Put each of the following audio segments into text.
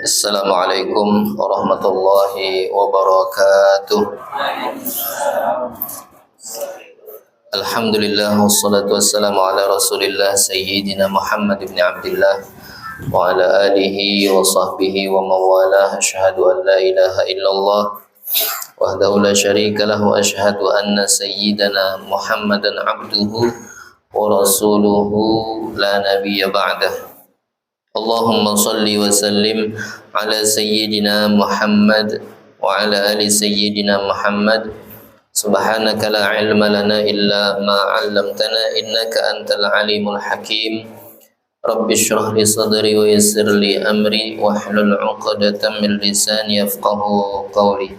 Assalamualaikum warahmatullahi wabarakatuh. Alhamdulillah wassalatu wassalamu ala Rasulillah Sayyidina Muhammad ibn Abdullah wa ala alihi wa sahbihi wa mawalah. Asyhadu an la ilaha illallah wahdahu la syarika lahu wa asyhadu anna sayyidana Muhammadan abduhu wa rasuluhu la nabiyya ba'dah. Allahumma salli wa sallim ala sayyidina Muhammad wa ala ali sayyidina Muhammad. Subhanaka la ilma lana illa ma 'allamtana innaka antal alimul hakim. Rabbi shrah li sadri wa yassir li amri wahlul 'uqdatam min lisani yafqahu qawli.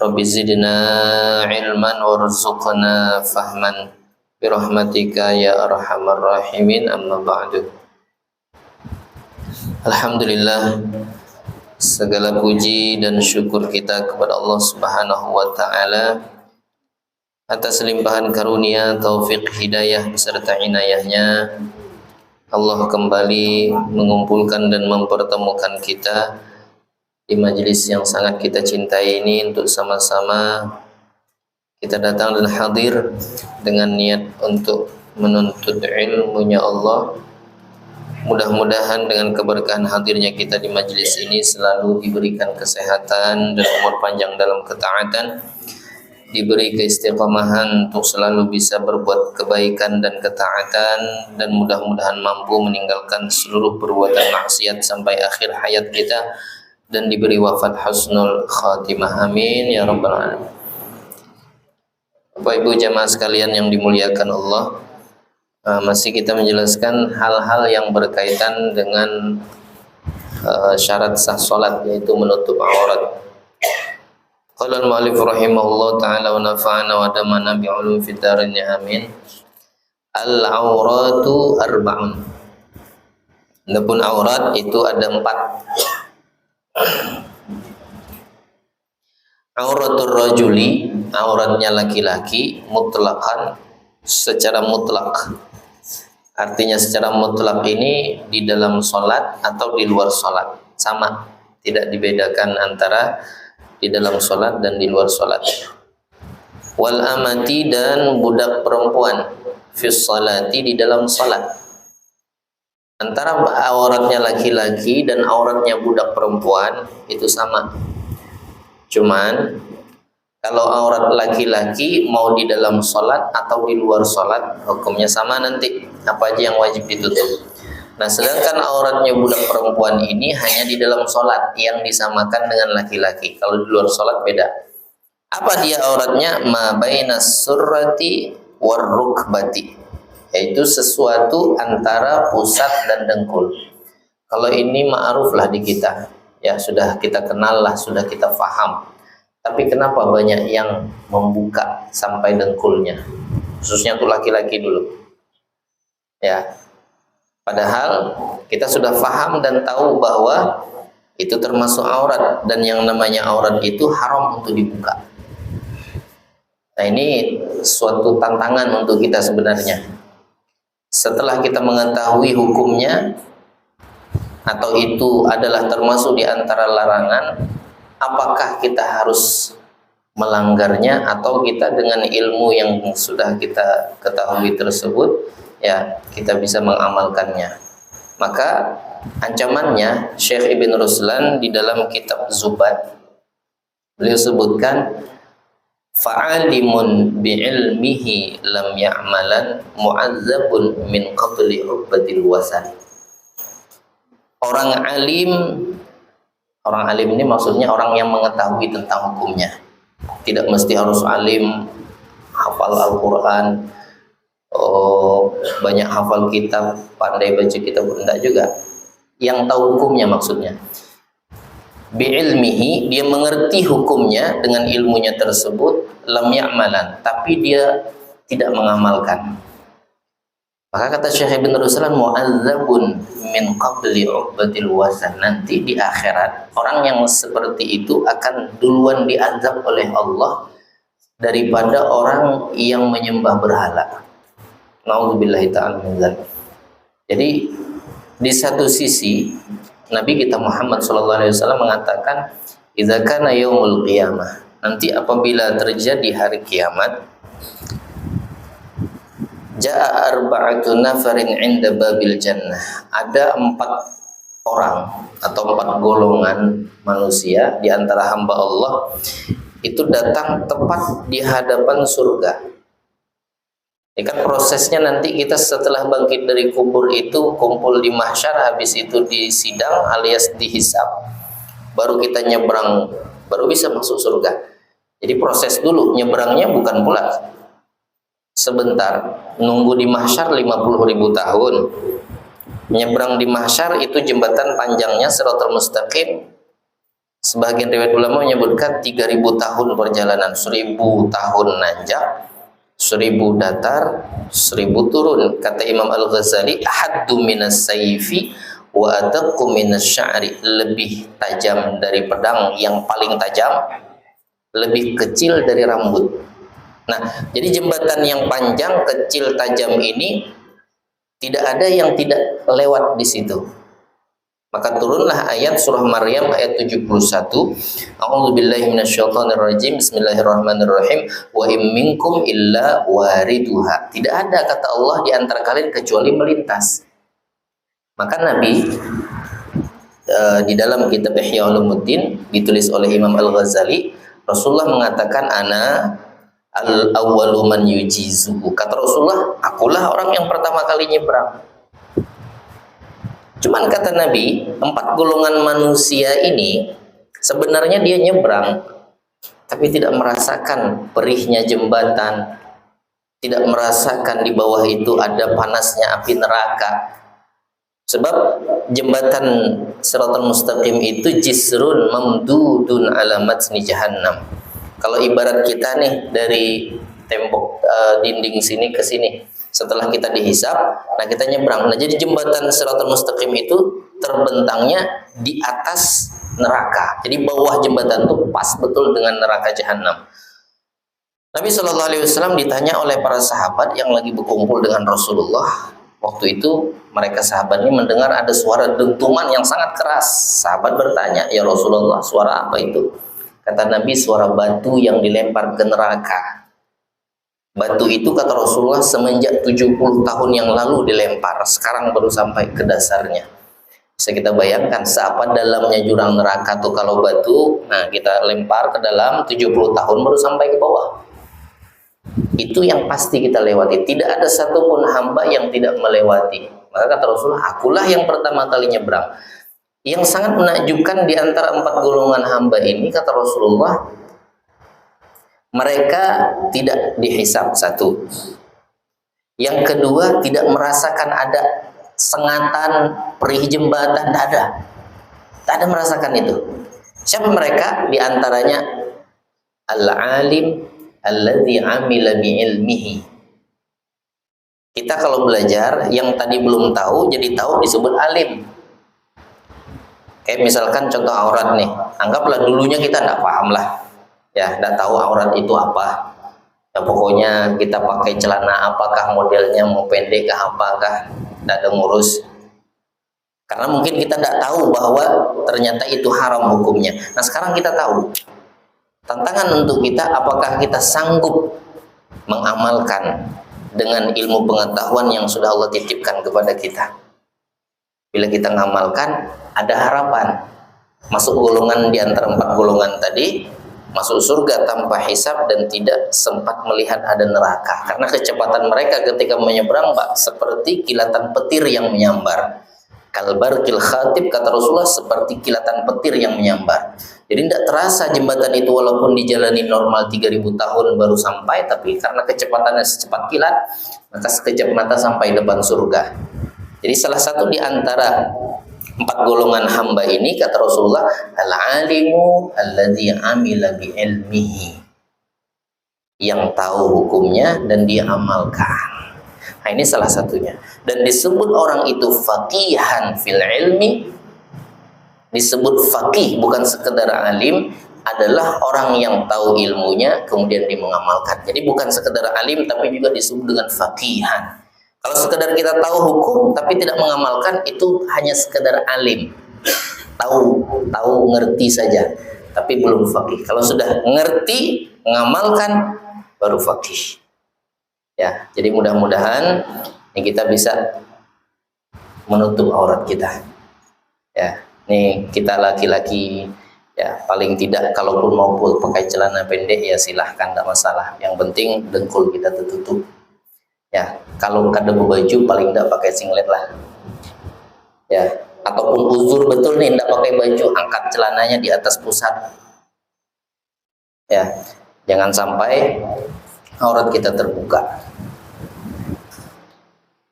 Rabbi zidna ilman warzuqna fahman bi rahmatika ya arhamar rahimin. Amma ba'du. Alhamdulillah, segala puji dan syukur kita kepada Allah Subhanahu wa taala atas limpahan karunia, taufik, hidayah beserta inayahnya. Allah kembali mengumpulkan dan mempertemukan kita di majelis yang sangat kita cintai ini untuk sama-sama kita datang dan hadir dengan niat untuk menuntut ilmunya Allah. Mudah-mudahan dengan keberkahan hadirnya kita di majelis ini selalu diberikan kesehatan dan umur panjang dalam ketaatan, diberi keistiqomahan untuk selalu bisa berbuat kebaikan dan ketaatan, dan mudah-mudahan mampu meninggalkan seluruh perbuatan maksiat sampai akhir hayat kita dan diberi wafat husnul khatimah. Amin ya rabbal alamin. Bapak Ibu jamaah sekalian yang dimuliakan Allah, masih kita menjelaskan hal-hal yang berkaitan dengan syarat sah salat, yaitu menutup aurat. Qala al-mu'allif rahimahullah ta'ala wa nafa'ana wa damana bi'ulum fid dharain amin. Al-auratu arba'un. Adapun aurat itu ada 4. Auratul rajuli, auratnya laki-laki, mutlaqan, secara mutlak. Artinya secara mutlak ini di dalam sholat atau di luar sholat sama, tidak dibedakan antara di dalam sholat dan di luar sholat. Wal amati, dan budak perempuan, fis sholati, di dalam sholat. Antara auratnya laki-laki dan auratnya budak perempuan itu sama. Cuman kalau aurat laki-laki mau di dalam sholat atau di luar sholat hukumnya sama nanti, apa aja yang wajib ditutup. Nah, sedangkan auratnya budak perempuan ini hanya di dalam sholat yang disamakan dengan laki-laki. Kalau di luar sholat beda. Apa dia auratnya? Ma bainas surrati war rukbati, yaitu sesuatu antara pusat dan dengkul. Kalau ini ma'ruf lah di kita, ya sudah kita kenal lah, sudah kita faham. Tapi kenapa banyak yang membuka sampai dengkulnya, khususnya untuk laki-laki dulu, ya. Padahal kita sudah faham dan tahu bahwa itu termasuk aurat, dan yang namanya aurat itu haram untuk dibuka. Nah, ini suatu tantangan untuk kita sebenarnya. Setelah kita mengetahui hukumnya atau itu adalah termasuk di antara larangan, apakah kita harus melanggarnya atau kita dengan ilmu yang sudah kita ketahui tersebut, ya kita bisa mengamalkannya. Maka ancamannya Syekh Ibn Ruslan di dalam kitab Zubat, beliau sebutkan fa'alimun bi'ilmihi lam ya'malan mu'azzabun min qabli ubbatil wasan. Orang alim ini maksudnya orang yang mengetahui tentang hukumnya. Tidak mesti harus alim, hafal Al-Quran, banyak hafal kitab, pandai baca kitab, enggak juga. Yang tahu hukumnya maksudnya. Bi'ilmihi, dia mengerti hukumnya dengan ilmunya tersebut, lam ya'malan, tapi dia tidak mengamalkan. Maka kata Syekh Ibn Ruslan, mu'azzabun min qabli uqbatil wasan. Nanti di akhirat orang yang seperti itu akan duluan diazab oleh Allah daripada orang yang menyembah berhala. Nauzubillahi ta'ala min dzalik. Jadi di satu sisi Nabi kita Muhammad SAW mengatakan, idza kana yaumul qiyamah, nanti apabila terjadi hari kiamat, ja'a arba'atu nafarin 'inda babil jannah, ada 4 orang atau 4 golongan manusia di antara hamba Allah itu datang tepat di hadapan surga. Ini kan prosesnya nanti kita setelah bangkit dari kubur itu kumpul di mahsyar, habis itu disidang alias dihisab, baru kita nyebrang, baru bisa masuk surga. Jadi proses dulu, nyebrangnya bukan pula sebentar, nunggu di mahsyar 50.000 tahun. Nyebrang di mahsyar itu jembatan panjangnya Shiratal Mustaqim, sebagian riwayat ulama menyebutkan 3.000 tahun perjalanan, 1.000 tahun nanjak, 1.000 datar, 1.000 turun. Kata Imam Al-Ghazali, haddu minas sayfi wa adaqqu minas sya'ri, lebih tajam dari pedang yang paling tajam, lebih kecil dari rambut. Nah, jadi jembatan yang panjang, kecil, tajam ini tidak ada yang tidak lewat di situ. Maka turunlah ayat surah Maryam ayat 71. A'udzubillahi minasyaitonirrajim. Bismillahirrahmanirrahim. Wa im minkum illa wariduha. Tidak ada, kata Allah, di antara kalian kecuali melintas. Maka Nabi di dalam kitab Ihya Ulumuddin ditulis oleh Imam Al-Ghazali, Rasulullah mengatakan, ana al-awwalu man yujizuhu. Kata Rasulullah, akulah orang yang pertama kali nyebrang. Cuman kata Nabi, 4 golongan manusia ini sebenarnya dia nyebrang, tapi tidak merasakan perihnya jembatan, tidak merasakan di bawah itu ada panasnya api neraka. Sebab jembatan Shiratal Mustaqim itu jisrun mamdudun ala matni jahannam. Kalau ibarat kita nih dari tembok dinding sini ke sini, setelah kita dihisab, nah kita nyebrang. Nah, jadi jembatan Shiratal Mustaqim itu terbentangnya di atas neraka. Jadi bawah jembatan itu pas betul dengan neraka jahanam. Nabi Shallallahu Alaihi Wasallam ditanya oleh para sahabat yang lagi berkumpul dengan Rasulullah. Waktu itu mereka sahabat ini mendengar ada suara dentuman yang sangat keras. Sahabat bertanya, ya Rasulullah, suara apa itu? Kata Nabi, suara batu yang dilempar ke neraka. Batu itu, kata Rasulullah, semenjak 70 tahun yang lalu dilempar, sekarang baru sampai ke dasarnya. Bisa kita bayangkan seapa dalamnya jurang neraka tuh kalau batu, nah kita lempar ke dalam 70 tahun baru sampai ke bawah. Itu yang pasti kita lewati. Tidak ada satupun hamba yang tidak melewati. Maka kata Rasulullah, akulah yang pertama kali nyebrang. Yang sangat menakjubkan di antara 4 golongan hamba ini, kata Rasulullah, mereka tidak dihisab, satu. Yang kedua, tidak merasakan ada sengatan perih jembatan, tidak ada. Tak ada merasakan itu. Siapa mereka? Di antaranya al-alim alladzi amila bi'ilmihi. Kita kalau belajar yang tadi belum tahu jadi tahu disebut alim. Kayak misalkan contoh aurat nih, anggaplah dulunya kita tidak paham lah, ya tidak tahu aurat itu apa. Ya pokoknya kita pakai celana apakah modelnya, mau pendek kah apakah, tidak ada ngurus. Karena mungkin kita tidak tahu bahwa ternyata itu haram hukumnya. Nah sekarang kita tahu. Tantangan untuk kita, apakah kita sanggup mengamalkan dengan ilmu pengetahuan yang sudah Allah titipkan kepada kita. Bila kita ngamalkan, ada harapan masuk golongan di antara 4 golongan tadi, masuk surga tanpa hisab dan tidak sempat melihat ada neraka. Karena kecepatan mereka ketika menyeberang seperti kilatan petir yang menyambar. Kalbarqil khatib, kata Rasulullah, seperti kilatan petir yang menyambar. Jadi tidak terasa jembatan itu walaupun dijalani normal 3.000 tahun baru sampai, tapi karena kecepatannya secepat kilat, maka sekejap mata sampai depan surga. Jadi salah satu di antara 4 golongan hamba ini, kata Rasulullah, al-alimu alladzi amila bi'ilmihi, yang tahu hukumnya dan dia amalkan. Nah ini salah satunya. Dan disebut orang itu faqihan fil ilmi, disebut faqih bukan sekedar alim, adalah orang yang tahu ilmunya kemudian dia mengamalkan. Jadi bukan sekedar alim tapi juga disebut dengan faqihan. Kalau sekedar kita tahu hukum tapi tidak mengamalkan, itu hanya sekedar alim. Tahu ngerti saja, tapi belum faqih. Kalau sudah ngerti, mengamalkan, baru faqih. Ya, jadi mudah-mudahan kita bisa menutup aurat kita. Ya, nih kita laki-laki, ya paling tidak kalaupun mau pakai celana pendek ya silahkan, tidak masalah. Yang penting dengkul kita tertutup. Ya, kalau kada baju paling tidak pakai singlet lah. Ya, ataupun uzur betul nih tidak pakai baju, angkat celananya di atas pusat. Ya, jangan sampai aurat kita terbuka.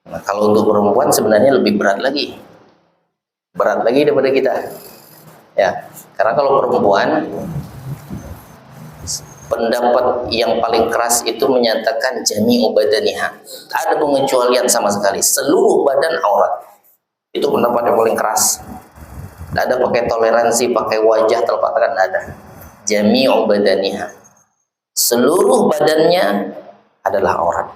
Nah, kalau untuk perempuan sebenarnya lebih berat lagi daripada kita. Ya, karena kalau perempuan, pendapat yang paling keras itu menyatakan jami'u badaniha. Tak ada pengecualian sama sekali, seluruh badan aurat. Itu pendapat yang paling keras. Tidak ada pakai toleransi, pakai wajah telapak tangan, tidak ada. Jami'u badaniha, seluruh badannya adalah aurat,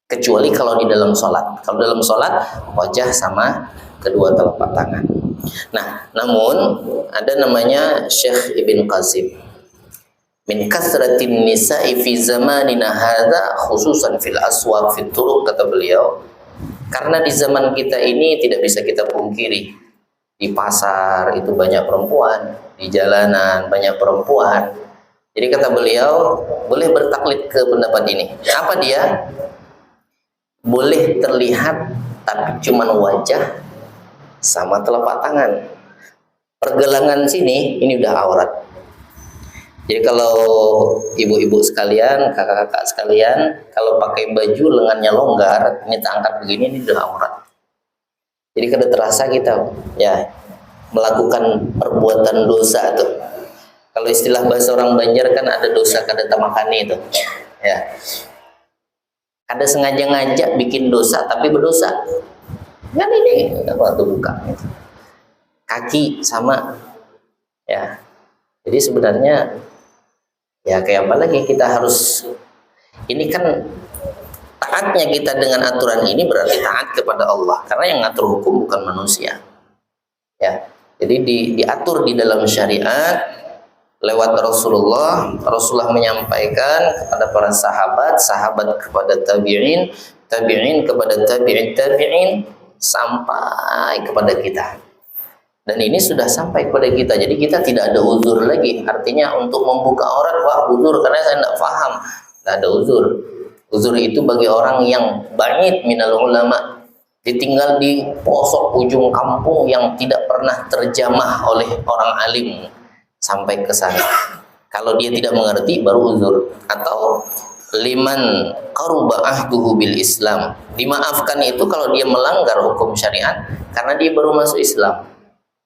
kecuali kalau di dalam sholat. Kalau dalam sholat, wajah sama kedua telapak tangan. Nah, namun ada namanya Syekh Ibn Qasim. Min kasratin nisa'i fi zamanina hadza khususan fil aswaq fit turuq, kata beliau, karena di zaman kita ini tidak bisa kita pungkiri, di pasar itu banyak perempuan, di jalanan banyak perempuan. Jadi kata beliau, boleh bertaklid ke pendapat ini. Apa dia? Boleh terlihat tapi cuman wajah sama telapak tangan. Pergelangan sini ini udah aurat. Jadi kalau ibu-ibu sekalian, kakak-kakak sekalian, kalau pakai baju lengannya longgar, ini tak angkat begini, ini udah aurat. Jadi kada terasa kita ya melakukan perbuatan dosa tuh. Kalau istilah bahasa orang Banjar kan ada dosa kada tamakani itu. Ya. Ada sengaja ngajak bikin dosa tapi berdosa. Kan ini waktu buka. Kaki sama. Ya. Jadi sebenarnya ya kayak apa lagi, kita harus, ini kan taatnya kita dengan aturan ini berarti taat kepada Allah, karena yang ngatur hukum bukan manusia. Ya. Jadi diatur di dalam syariat lewat Rasulullah. Rasulullah menyampaikan kepada para sahabat, sahabat kepada tabi'in, tabi'in kepada tabi'in, sampai kepada kita. Dan ini sudah sampai kepada kita, jadi kita tidak ada uzur lagi. Artinya untuk membuka aurat, wah uzur karena saya tidak paham, tidak ada uzur. Uzur itu bagi orang yang ba'id minal ulama, ditinggal di pelosok ujung kampung yang tidak pernah terjamah oleh orang alim sampai ke sana. Kalau dia tidak mengerti baru uzur. Atau liman qaruba ahduhu bil Islam, dimaafkan itu kalau dia melanggar hukum syariat karena dia baru masuk Islam.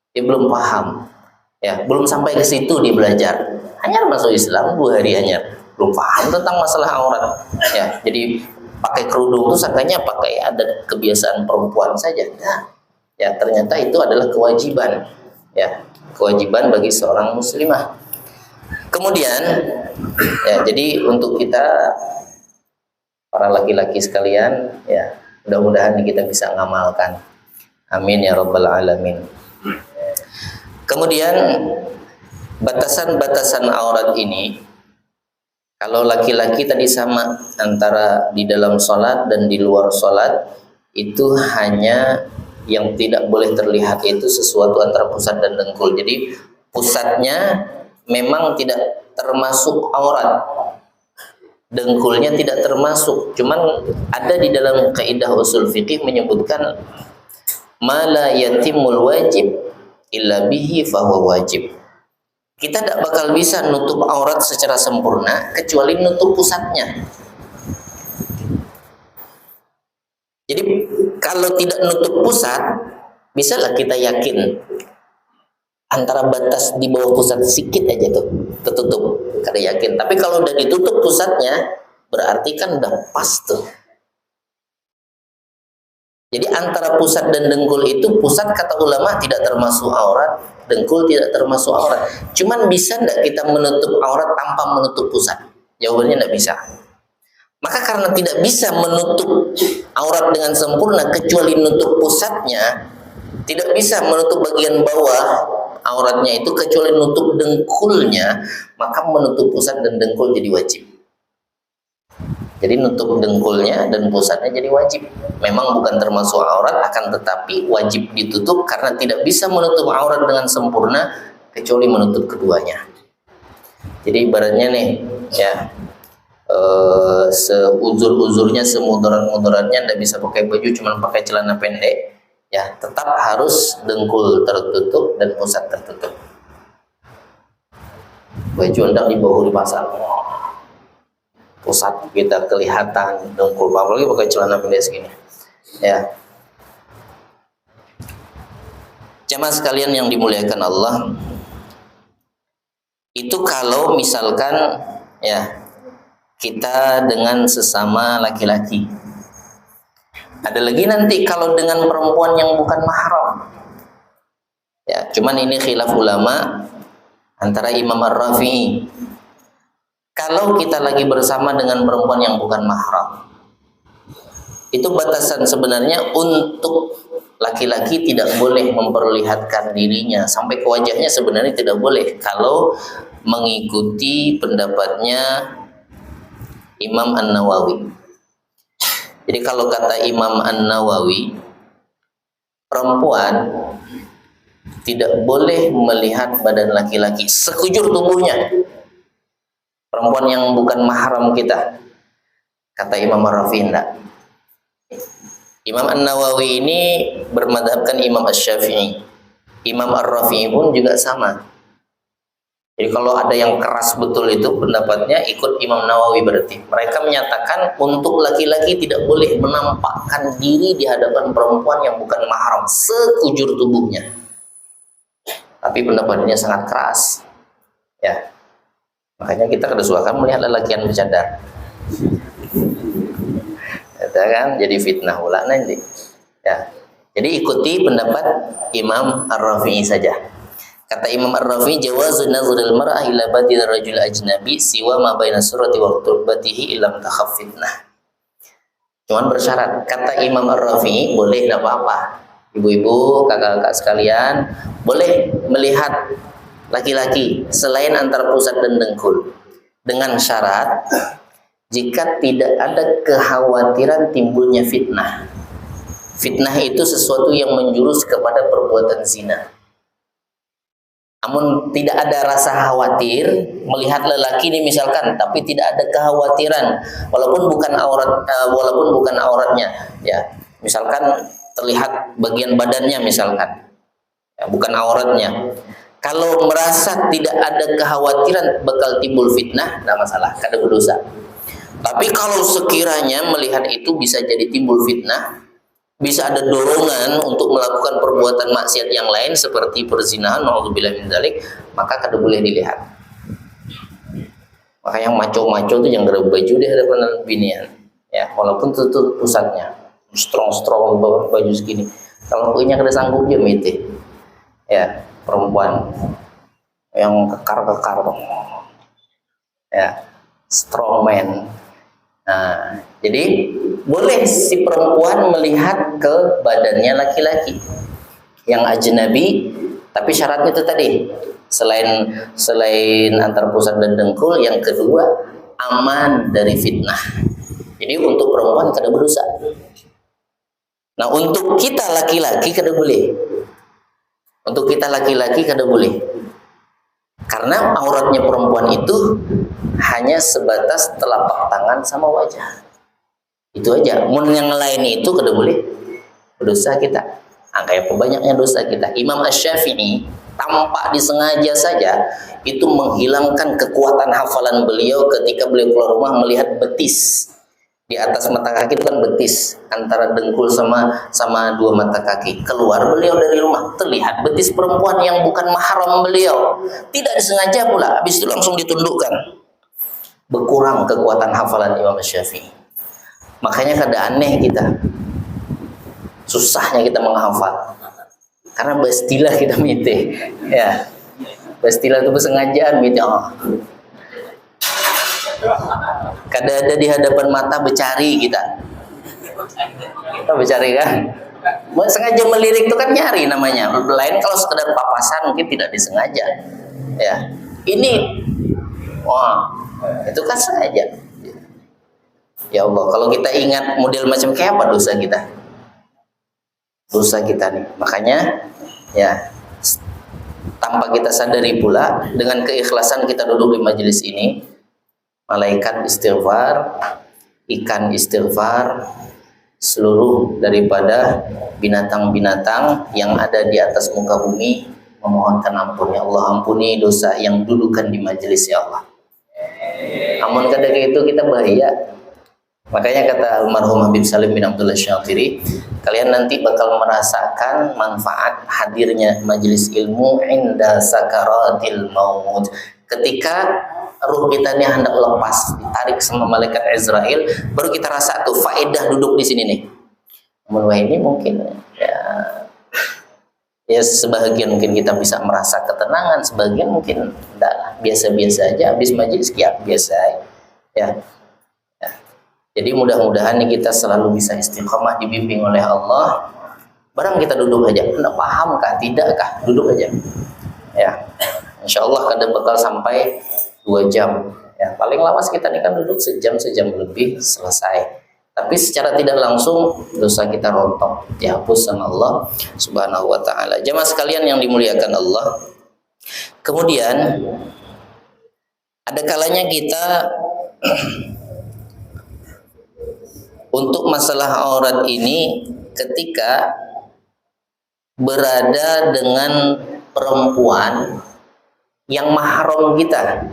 Dia belum paham, ya belum sampai ke situ dia belajar, hanya masuk Islam 2 hari hanya belum paham tentang masalah aurat, ya jadi pakai kerudung itu sangkanya pakai ada kebiasaan perempuan saja, nah, ya ternyata itu adalah kewajiban, ya kewajiban bagi seorang muslimah. Kemudian, ya jadi untuk kita para laki-laki sekalian, ya mudah-mudahan kita bisa ngamalkan, amin ya rabbal alamin. Kemudian batasan-batasan aurat ini, kalau laki-laki tadi sama antara di dalam sholat dan di luar sholat, itu hanya yang tidak boleh terlihat itu sesuatu antara pusat dan dengkul. Jadi pusatnya memang tidak termasuk aurat, dengkulnya tidak termasuk. Cuman ada di dalam kaidah usul fikih menyebutkan ma la yatimul wajib illa bihi fahuwa wajib. Kita tidak bakal bisa nutup aurat secara sempurna kecuali nutup pusatnya. Jadi kalau tidak nutup pusat, bisalah kita yakin antara batas di bawah pusat sedikit aja tuh tertutup, kada yakin. Tapi kalau udah ditutup pusatnya, berarti kan udah pas tuh. Jadi antara pusat dan dengkul itu, pusat kata ulama tidak termasuk aurat, dengkul tidak termasuk aurat. Cuman bisa enggak kita menutup aurat tanpa menutup pusat? Jawabannya enggak bisa. Maka karena tidak bisa menutup aurat dengan sempurna kecuali menutup pusatnya, tidak bisa menutup bagian bawah auratnya itu kecuali menutup dengkulnya, maka menutup pusat dan dengkul jadi wajib. Jadi nutup dengkulnya dan pusatnya jadi wajib. Memang bukan termasuk aurat, akan tetapi wajib ditutup karena tidak bisa menutup aurat dengan sempurna kecuali menutup keduanya. Jadi ibaratnya nih, ya, seuzur-uzurnya, semudarat-mudaratnya tidak bisa pakai baju, cuma pakai celana pendek, ya tetap harus dengkul tertutup dan pusat tertutup. Baju hendak dibawa dipasang, pusat kita kelihatan, dengkul, apalagi pakai celana pendek segini, ya. Jamaah sekalian yang dimuliakan Allah, itu kalau misalkan ya kita dengan sesama laki-laki. Ada lagi nanti kalau dengan perempuan yang bukan mahram. Ya, cuman ini khilaf ulama antara Imam Ar-Rafi'i. Kalau kita lagi bersama dengan perempuan yang bukan mahram, itu batasan sebenarnya untuk laki-laki tidak boleh memperlihatkan dirinya sampai ke wajahnya, sebenarnya tidak boleh kalau mengikuti pendapatnya Imam An-Nawawi. Jadi kalau kata Imam An-Nawawi, perempuan tidak boleh melihat badan laki-laki sekujur tubuhnya. Perempuan yang bukan mahram kita, kata Imam Ar-Rafi'i, enggak. Imam An-Nawawi ini bermadhabkan Imam Asy-Syafi'i. Imam Ar-Rafi'i pun juga sama. Jadi kalau ada yang keras betul itu pendapatnya, ikut Imam Nawawi berarti. Mereka menyatakan untuk laki-laki tidak boleh menampakkan diri di hadapan perempuan yang bukan mahram sekujur tubuhnya. Tapi pendapatnya sangat keras. Ya. Makanya kita kedesuakan melihat lelaki yang bercadar. Itu kan jadi fitnah ulah nanti. Ya. Jadi ikuti pendapat Imam Ar-Rafi'i saja. Kata Imam Ar-Rafi'i, jawazu nazril mar'ah ila badil rajul ajnabi siwa ma baina surati wa turbatihi illam takhaf fitnah. Cuman bersyarat, kata Imam Ar-Rafi'i, boleh, tidak apa-apa. Ibu-ibu, kakak-kakak sekalian, boleh melihat laki-laki selain antar pusat dan dengkul, dengan syarat jika tidak ada kekhawatiran timbulnya fitnah. Fitnah itu sesuatu yang menjurus kepada perbuatan zina. Namun tidak ada rasa khawatir melihat lelaki ini misalkan, tapi tidak ada kekhawatiran walaupun bukan auratnya, ya. Misalkan terlihat bagian badannya misalkan, ya, bukan auratnya. Kalau merasa tidak ada kekhawatiran bakal timbul fitnah, tidak masalah, kada berdosa. Tapi kalau sekiranya melihat itu bisa jadi timbul fitnah, bisa ada dorongan untuk melakukan perbuatan maksiat yang lain seperti perzinahan, naudzubillah min dzalik, maka kada boleh dilihat. Maka yang maco-maco itu yang gara baju di hadapan binian, ya, walaupun tutup pusatnya, strong baju segini. Kalau punya kada sanggup dia mete, ya, perempuan yang kekar, ya, strong man. Nah, jadi boleh si perempuan melihat ke badannya laki-laki yang ajnabi, tapi syaratnya itu tadi, selain antar pusat dan dengkul, yang kedua aman dari fitnah. Jadi untuk perempuan kada berdosa. Nah, untuk kita laki-laki kada boleh. Untuk kita laki-laki kada boleh. Karena auratnya perempuan itu hanya sebatas telapak tangan sama wajah. Itu aja. Mun yang lain itu kada boleh. Dosa kita. Kayak banyaknya dosa kita. Imam Asy-Syafi'i tanpa disengaja saja itu menghilangkan kekuatan hafalan beliau ketika beliau keluar rumah melihat betis. Di atas mata kaki itu kan betis, antara dengkul sama dua mata kaki. Keluar beliau dari rumah, terlihat betis perempuan yang bukan mahram beliau. Tidak disengaja pula, habis itu langsung ditundukkan. Berkurang kekuatan hafalan Imam Syafi'i. Makanya kada aneh kita, susahnya kita menghafal, karena bastilah kita mite, ya. Bastilah itu bersengajaan mite. Kada ada di hadapan mata bercari kita. Kita bercari kan? Sengaja melirik itu kan nyari namanya. Lain kalau sekedar papasan mungkin tidak disengaja. Ya. Ini wah, itu kan sengaja. Ya Allah, kalau kita ingat model macam kayak apa dosa kita? Dosa kita nih. Makanya ya tanpa kita sadari pula dengan keikhlasan kita duduk di majelis ini, malaikat istighfar, ikan istighfar, seluruh daripada binatang-binatang yang ada di atas muka bumi memohonkan ampun. Ya Allah, ampuni dosa yang dudukan di majelis ya Allah. Amun kada kayak itu kita bahaya. Makanya kata almarhum Habib Salim bin Abdullah Syafiri, kalian nanti bakal merasakan manfaat hadirnya majelis ilmu inda sakaratil maut. Ketika ruh kita ini hendak lepas, ditarik sama malaikat Israel, baru kita rasa tuh faedah duduk di sini nih. Namun ini mungkin ya sebagian mungkin kita bisa merasa ketenangan, sebagian mungkin enggak, biasa-biasa aja. Habis majelis ya biasa ya. Jadi mudah-mudahan nih kita selalu bisa istiqomah, dibimbing oleh Allah. Barang kita duduk aja, anda paham kah, tidak kah, duduk aja. Ya, insya Allah kadang bakal sampai 2 jam. Ya, paling lawas kita nih kan duduk sejam lebih selesai. Tapi secara tidak langsung dosa kita rontok, dihapus sama Allah Subhanahu Wa Taala. Jemaah sekalian yang dimuliakan Allah. Kemudian ada kalanya kita untuk masalah aurat ini ketika berada dengan perempuan yang mahram kita.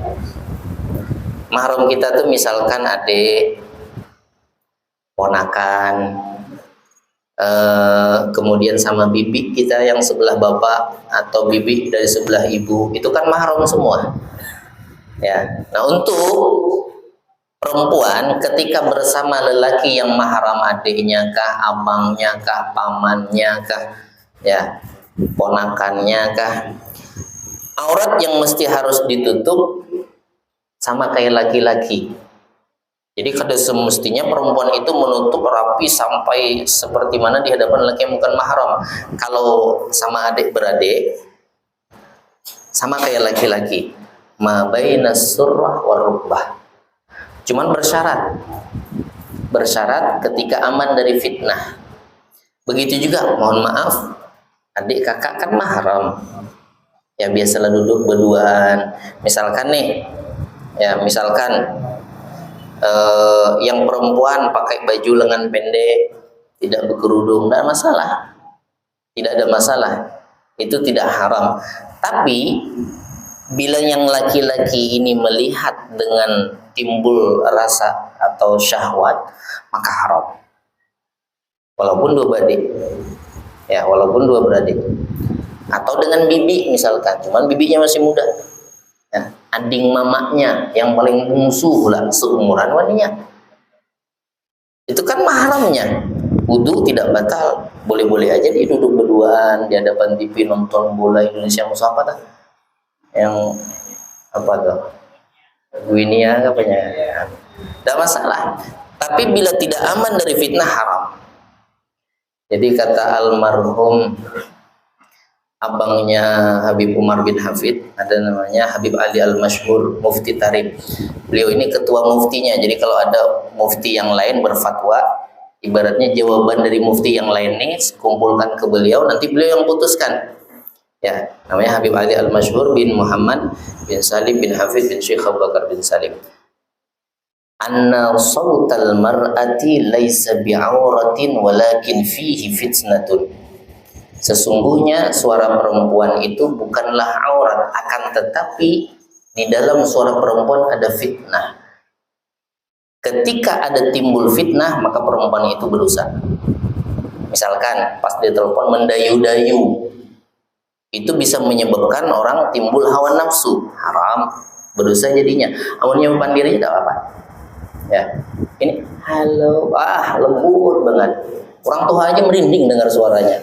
Mahram kita tuh misalkan adik, ponakan, kemudian sama bibi kita yang sebelah bapak atau bibi dari sebelah ibu, itu kan mahram semua. Ya. Nah, untuk perempuan ketika bersama lelaki yang mahram adiknya kah, abangnya kah, pamannya kah, ya, ponakannya kah, aurat yang mesti harus ditutup sama kayak laki-laki. Jadi kada semestinya perempuan itu menutup rapi sampai seperti mana di hadapan laki yang bukan mahram. Kalau sama adik beradik sama kayak laki-laki, ma bainas surrah war rukbah. Cuman bersyarat ketika aman dari fitnah. Begitu juga, mohon maaf, adik kakak kan mahram. Ya biasalah duduk berduaan. Misalkan nih, ya misalkan yang perempuan pakai baju lengan pendek, tidak berkerudung, tidak masalah. Tidak ada masalah. Itu tidak haram. Tapi bila yang laki-laki ini melihat dengan timbul rasa atau syahwat, maka haram. Walaupun dua beradik, ya walaupun dua beradik, atau dengan bibi misalkan, cuman bibinya masih muda, ya, ading mamaknya yang paling bungsu lah seumuran waninya, itu kan mahramnya. Wudu tidak batal, boleh-boleh aja dia duduk berduaan di hadapan TV nonton bola Indonesia musuh apa dah? Yang apa tuh? Guinea apanya? Tidak masalah. Tapi bila tidak aman dari fitnah haram. Jadi kata almarhum abangnya Habib Umar bin Hafid, ada namanya Habib Ali Al-Masyhur, Mufti Tarib. Beliau ini ketua muftinya. Jadi kalau ada mufti yang lain berfatwa, ibaratnya jawaban dari mufti yang lain nih kumpulkan ke beliau, nanti beliau yang putuskan. Ya, namanya Habib Ali Al-Masyhur bin Muhammad bin Salim bin Hafid bin Syekh Abu Bakar bin Salim. Anna sautal mar'ati laisa bi'auratin walakin fihi fitnatun. Sesungguhnya suara perempuan itu bukanlah aurat, akan tetapi di dalam suara perempuan ada fitnah. Ketika ada timbul fitnah, maka perempuan itu berdosa. Misalkan pas dia telepon mendayu-dayu, itu bisa menyebabkan orang timbul hawa nafsu, haram, berdosa jadinya. Awalnya nyimpan diri tidak apa-apa. Ya, ini halo, lembut banget. Orang tua aja merinding dengar suaranya.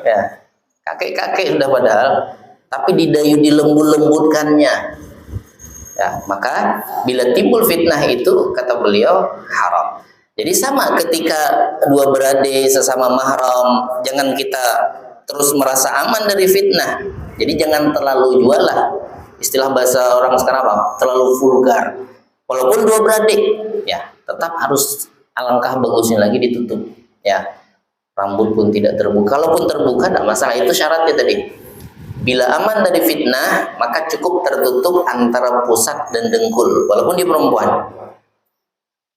Ya, kakek-kakek sudah padahal, tapi didayu dilembut-lembutkannya. Ya, maka bila timbul fitnah itu kata beliau haram. Jadi sama ketika dua beradik sesama mahram, jangan kita terus merasa aman dari fitnah. Jadi jangan terlalu jual lah. Istilah bahasa orang sekarang apa? Terlalu vulgar. Walaupun dua beradik, ya tetap harus alangkah bagusnya lagi ditutup. Ya, rambut pun tidak terbuka. Kalaupun terbuka, tidak masalah. Itu syaratnya tadi. Bila aman dari fitnah, maka cukup tertutup antara pusat dan dengkul, walaupun dia perempuan.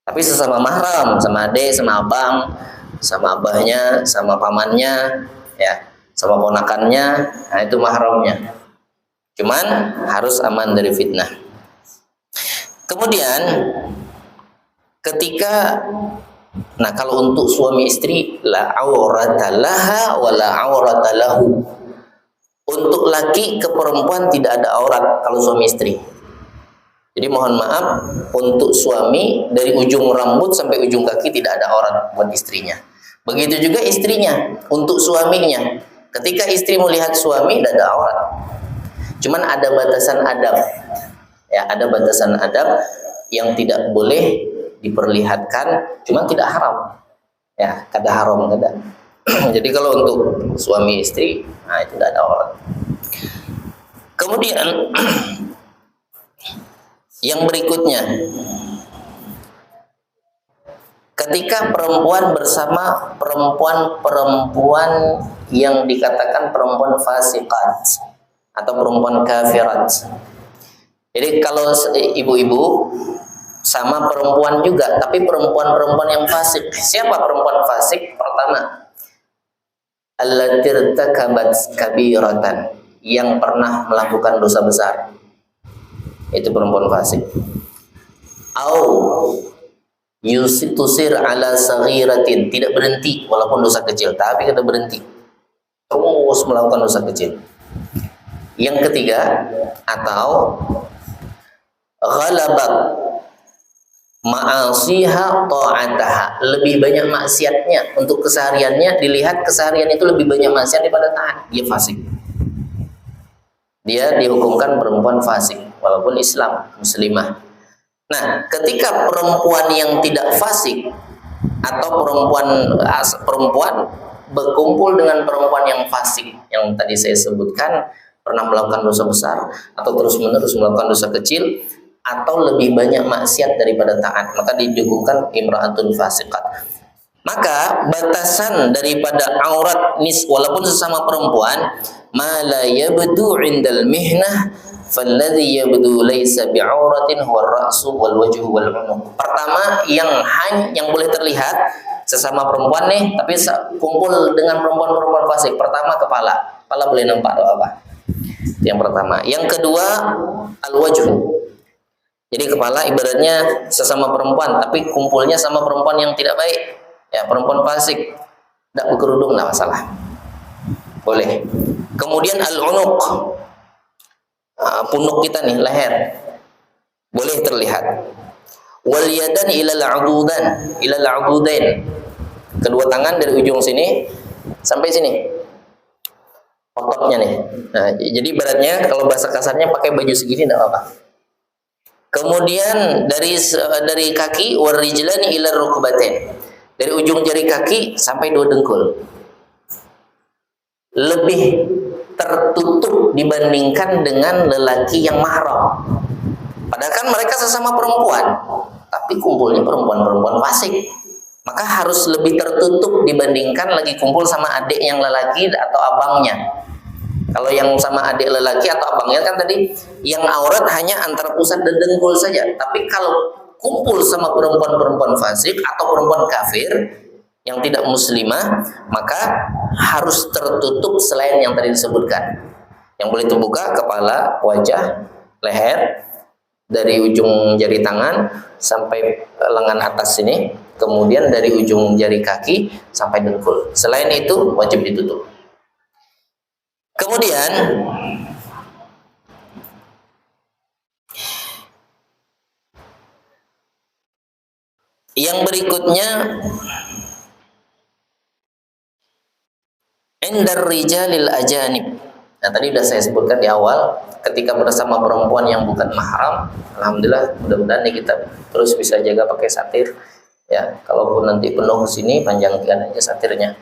Tapi sesama mahram, sama adik, sama abang, sama abahnya, sama pamannya, ya, sama ponakannya, nah itu mahramnya. Cuman harus aman dari fitnah. Kemudian ketika kalau untuk suami istri la aurata laha wa la aurata lahu. Untuk laki ke perempuan tidak ada aurat kalau suami istri. Jadi mohon maaf, untuk suami dari ujung rambut sampai ujung kaki tidak ada aurat buat istrinya. Begitu juga istrinya untuk suaminya. Ketika istri melihat suami tidak ada aurat. Cuman ada batasan adab. Ya, ada batasan adab yang tidak boleh diperlihatkan, cuman tidak haram. Ya, kata haram kata. Jadi kalau untuk suami istri, nah itu tidak ada aurat. Kemudian yang berikutnya, ketika perempuan bersama perempuan yang dikatakan perempuan fasiqat atau perempuan kafirat. Jadi kalau ibu-ibu sama perempuan juga, tapi perempuan-perempuan yang fasik. Siapa perempuan fasik? Pertama, allati irtakabat kabiratan, yang pernah melakukan dosa besar, itu perempuan fasik. Au yusitusir ala saghiratin, tidak berhenti walaupun dosa kecil, tapi kada berhenti terus melakukan dosa kecil. Yang ketiga, atau ghalabat ma'asiha ta'ataha, lebih banyak maksiatnya untuk kesehariannya, dilihat keseharian itu lebih banyak maksiat daripada taat, dia fasik. Dia dihukumkan perempuan fasik walaupun Islam, muslimah. Nah, ketika perempuan yang tidak fasik atau perempuan berkumpul dengan perempuan yang fasik yang tadi saya sebutkan, pernah melakukan dosa besar atau terus-menerus melakukan dosa kecil, atau lebih banyak maksiat daripada taat, maka didukungkan imra'atun fasiqat. Maka batasan daripada aurat walaupun sesama perempuan, ma la yabdu 'indal mihnah falladhi yabdu laysa bi'auratin huwa ar-ra'su wal wajhu wal 'unuq. Pertama, yang boleh terlihat sesama perempuan nih, tapi kumpul dengan perempuan-perempuan fasik. Pertama, kepala boleh nampak atau apa? Yang pertama. Yang kedua, al-wajhu. Jadi kepala ibaratnya sesama perempuan, tapi kumpulnya sama perempuan yang tidak baik, ya perempuan fasik, tidak berkerudung, tidak masalah, boleh. Kemudian al-unuq, punuk kita nih, leher, boleh terlihat. Wal yadan ilal adudain, kedua tangan dari ujung sini sampai sini, ototnya nih. Nah, jadi ibaratnya kalau bahasa kasarnya pakai baju segini tidak apa-apa. Kemudian dari kaki warijlani ila rukbatain, dari ujung jari kaki sampai dua dengkul, lebih tertutup dibandingkan dengan lelaki yang mahram. Padahal kan mereka sesama perempuan, tapi kumpulnya perempuan-perempuan fasik, maka harus lebih tertutup dibandingkan lagi kumpul sama adik yang lelaki atau abangnya. Kalau yang sama adik lelaki atau abangnya kan tadi yang aurat hanya antara pusat dan dengkul saja. Tapi kalau kumpul sama perempuan-perempuan fasik atau perempuan kafir yang tidak muslimah, maka harus tertutup selain yang tadi disebutkan. Yang boleh terbuka kepala, wajah, leher, dari ujung jari tangan sampai lengan atas sini, kemudian dari ujung jari kaki sampai dengkul. Selain itu wajib ditutup. Kemudian yang berikutnya, indar rijalil ajanib. Nah tadi sudah saya sebutkan di awal, ketika bersama perempuan yang bukan mahram, alhamdulillah mudah-mudahan nih kita terus bisa jaga pakai satir. Ya, kalaupun nanti penuh ke sini, panjangkan aja satirnya.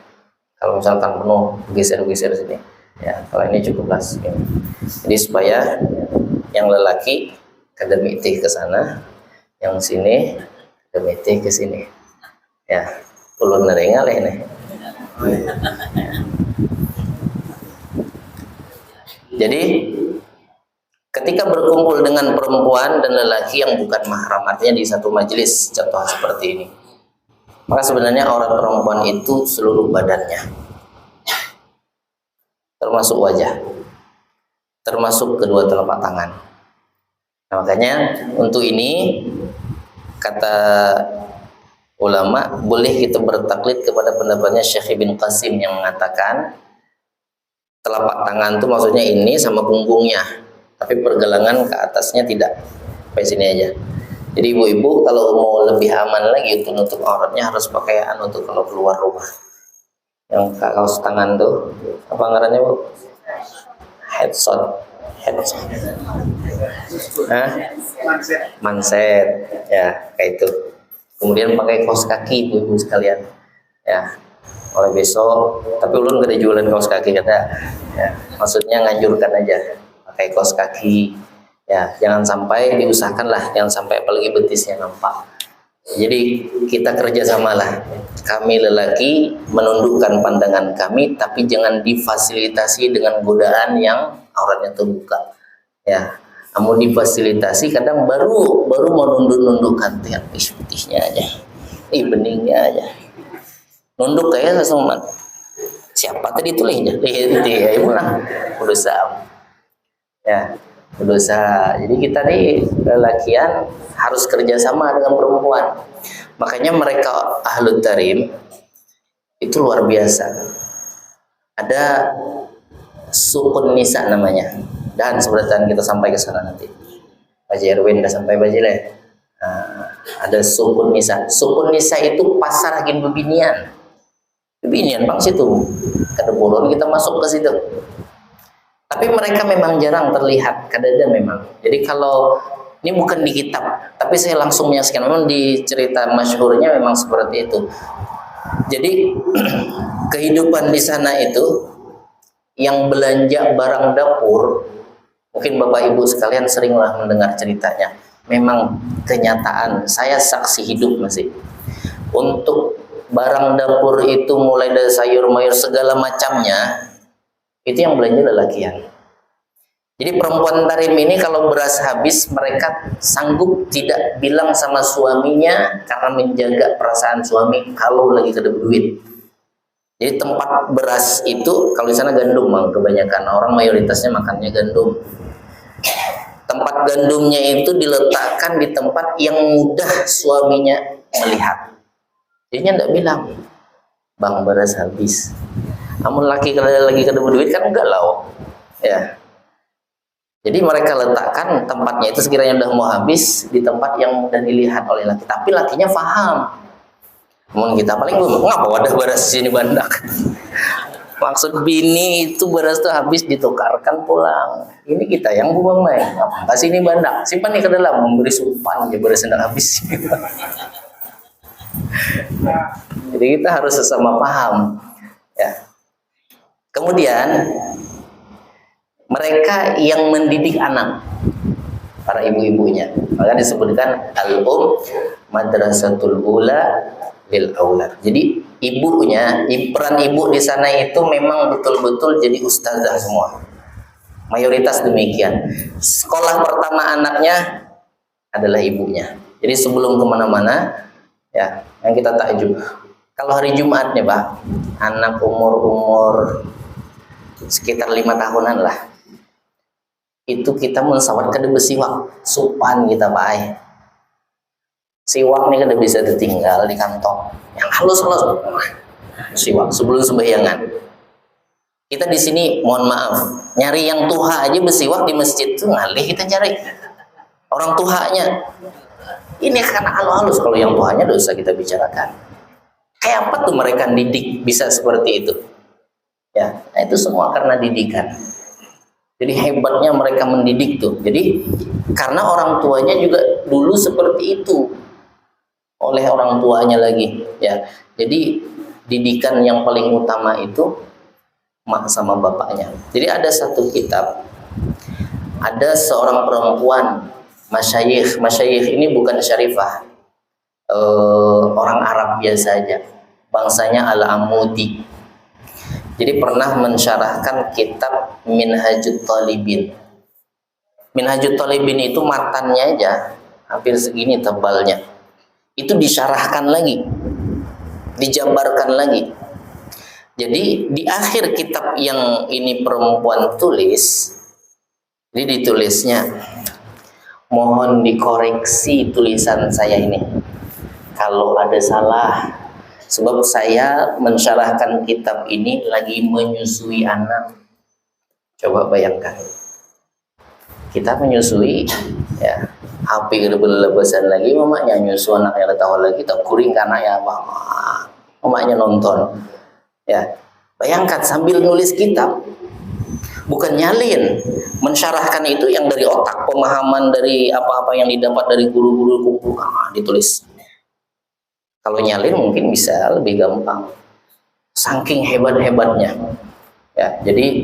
Kalau misalkan penuh, geser-geser sini. Ya, kalau ini cukuplah segini. Jadi supaya yang lelaki kademiti ke sana, yang sini kademiti ke sini. Ya, ulun neringal ini. Jadi ketika berkumpul dengan perempuan dan lelaki yang bukan mahram, artinya di satu majelis, contoh seperti ini, maka sebenarnya aurat perempuan itu seluruh badannya, termasuk wajah, termasuk kedua telapak tangan. Nah, makanya untuk ini kata ulama, boleh kita bertaklid kepada pendapatnya Syekh Ibn Qasim yang mengatakan telapak tangan itu maksudnya ini sama punggungnya, tapi pergelangan ke atasnya tidak, sampai sini aja. Jadi ibu-ibu kalau mau lebih aman lagi untuk nutup auratnya harus pakai untuk kalau keluar rumah. Yang kaos tangan tuh apa ngarannya bu? Headset. Manset. Ya kayak itu. Kemudian pakai kaos kaki ibu-ibu sekalian. Ya. Oleh besok, tapi ulun gak ada jualan kaos kaki kata. Ya, maksudnya nganjurkan aja pakai kaos kaki. Ya, jangan sampai diusahakan lah, jangan sampai apalagi betisnya nampak. Jadi kita kerjasama lah. Kami lelaki menundukkan pandangan kami, tapi jangan difasilitasi dengan godaan yang auratnya terbuka. Ya, namun difasilitasi kadang baru mau nunduk-nundukkan lihat betisnya aja, beningnya aja. Nunduk kayak langsung siapa tadi tulisnya ya ibulah berusaha ya berusaha. Jadi kita nih lelakian harus kerjasama dengan perempuan, makanya mereka ahlu tarim itu luar biasa. Ada sukun nisa namanya, dan sebenarnya kita sampai ke sana nanti. Pak Erwin udah sampai Bajile. Ada sukun nisa. Sukun nisa itu pasar agen bebinian. Bebinian bang situ, kadang-kadang kita masuk ke situ. Tapi mereka memang jarang terlihat, kadang-kadang memang. Jadi kalau ini bukan di kitab, tapi saya langsung menyaksikan. Memang di cerita masyhurnya memang seperti itu. Jadi kehidupan di sana itu yang belanja barang dapur, mungkin bapak ibu sekalian seringlah mendengar ceritanya. Memang kenyataan, saya saksi hidup masih. Untuk barang dapur itu mulai dari sayur mayur segala macamnya itu yang belanja lelakian. Jadi perempuan tarim ini kalau beras habis mereka sanggup tidak bilang sama suaminya karena menjaga perasaan suami kalau lagi ada duit. Jadi tempat beras itu kalau di sana gandum kebanyakan orang mayoritasnya makannya gandum. Tempat gandumnya itu diletakkan di tempat yang mudah suaminya melihat. Jadinya tidak bilang, bang beras habis. Namun laki kalau lagi kedua duit kan enggak lau. Ya. Jadi mereka letakkan tempatnya itu sekiranya udah mau habis di tempat yang mudah dilihat oleh laki. Tapi lakinya paham. Namun kita paling ngapa wadah beras sini bandak. Maksud bini itu beras tuh habis ditukarkan pulang. Ini kita yang buang main. Kasih ini bandak, simpan nih ke dalam, memberi supan ya beras hendak habis. Jadi kita harus sesama paham ya. Kemudian mereka yang mendidik anak, para ibu-ibunya, maka disebutkan al-um madrasatul ula lil aulad. Jadi ibunya, peran ibu di sana itu memang betul-betul jadi ustazah semua. Mayoritas demikian. Sekolah pertama anaknya adalah ibunya. Jadi sebelum kemana-mana ya, yang kita takjub. Kalau hari Jumat nih, Pak, anak umur sekitar 5 tahunan lah. Itu kita mensawat kada bersiwak, supan kita, Pak. Siwak nih kada bisa ditinggal di kantong. Yang halus-halus. Siwak sebelum sembahyangan. Kita di sini mohon maaf, nyari yang tuha aja bersiwak di masjid tuh ngalih kita cari. Orang tuhanya. Ini karena halus-halus, kalau yang tuhanya dosa kita bicarakan. Kayak apa tuh mereka didik bisa seperti itu? Ya, nah itu semua karena didikan. Jadi hebatnya mereka mendidik tuh. Jadi karena orang tuanya juga dulu seperti itu, oleh orang tuanya lagi, ya. Jadi didikan yang paling utama itu mak sama bapaknya. Jadi ada satu kitab, ada seorang perempuan masyayikh. Masyayikh ini bukan syarifah, orang Arab biasa aja, bangsanya Al-Amudi. Jadi pernah mensyarahkan kitab Minhajut Talibin. Minhajut Talibin itu matannya aja hampir segini tebalnya. Itu disyarahkan lagi, dijabarkan lagi. Jadi di akhir kitab yang ini perempuan tulis, jadi ditulisnya, mohon dikoreksi tulisan saya ini kalau ada salah. Sebab saya mensyarahkan kitab ini lagi menyusui anak. Coba bayangkan, kita menyusui, ya, hampir berlebasan lagi, mamanya nyusu anaknya tahu lagi, tak kuring karena ya mamanya nonton. Ya, bayangkan sambil nulis kitab, bukan nyalin, mensyarahkan itu yang dari otak, pemahaman dari apa-apa yang didapat dari guru-guru kumpul, ditulis. Kalau nyalin mungkin bisa lebih gampang. Saking hebat-hebatnya. Ya, jadi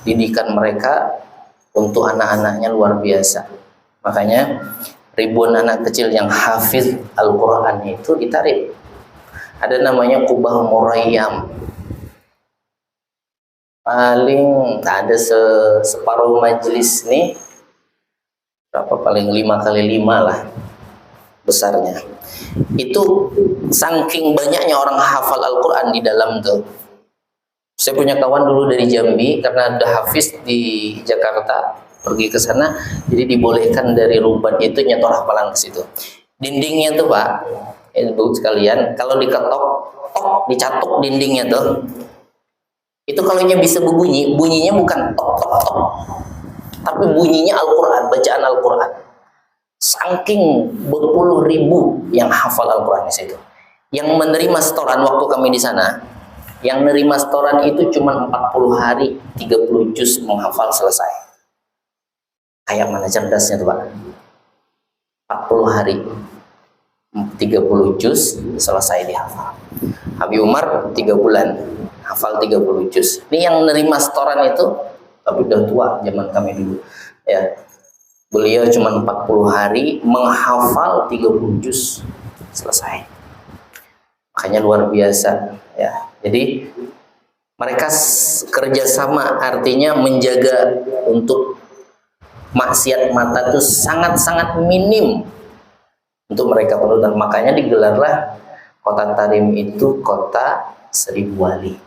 didikan mereka untuk anak-anaknya luar biasa. Makanya ribuan anak kecil yang hafiz Al-Quran itu ditarik. Ada namanya Kubah Murayyam. Paling ada separuh majelis nih, berapa, paling 5x5 lah besarnya. Itu saking banyaknya orang hafal Al-Quran di dalam tuh. Saya punya kawan dulu dari Jambi, karena ada hafiz di Jakarta, pergi ke sana, jadi dibolehkan dari Ruban itu nyetor hafalan ke situ. Dindingnya tuh Pak, ibu sekalian, kalau diketok, dicatok dindingnya tuh, itu kalau bisa berbunyi, bunyinya bukan tok tok tok, tapi bunyinya Al-Quran, bacaan Al-Quran. Saking berpuluh ribu yang hafal Al-Quran di situ. Yang menerima setoran waktu kami di sana, yang menerima setoran itu cuma 40 hari, 30 juz menghafal selesai. Kayak mana cerdasnya tuh Pak? 40 hari, 30 juz selesai dihafal. Habib Umar 3 bulan, hafal 30 juz. Ini yang menerima setoran itu, tapi udah tua zaman kami dulu. Ya. Beliau cuma 40 hari menghafal 30 juz selesai. Makanya luar biasa, ya. Jadi mereka kerjasama, artinya menjaga untuk maksiat mata itu sangat-sangat minim untuk mereka perlu, dan makanya digelarlah kota Tarim itu kota 1000 wali.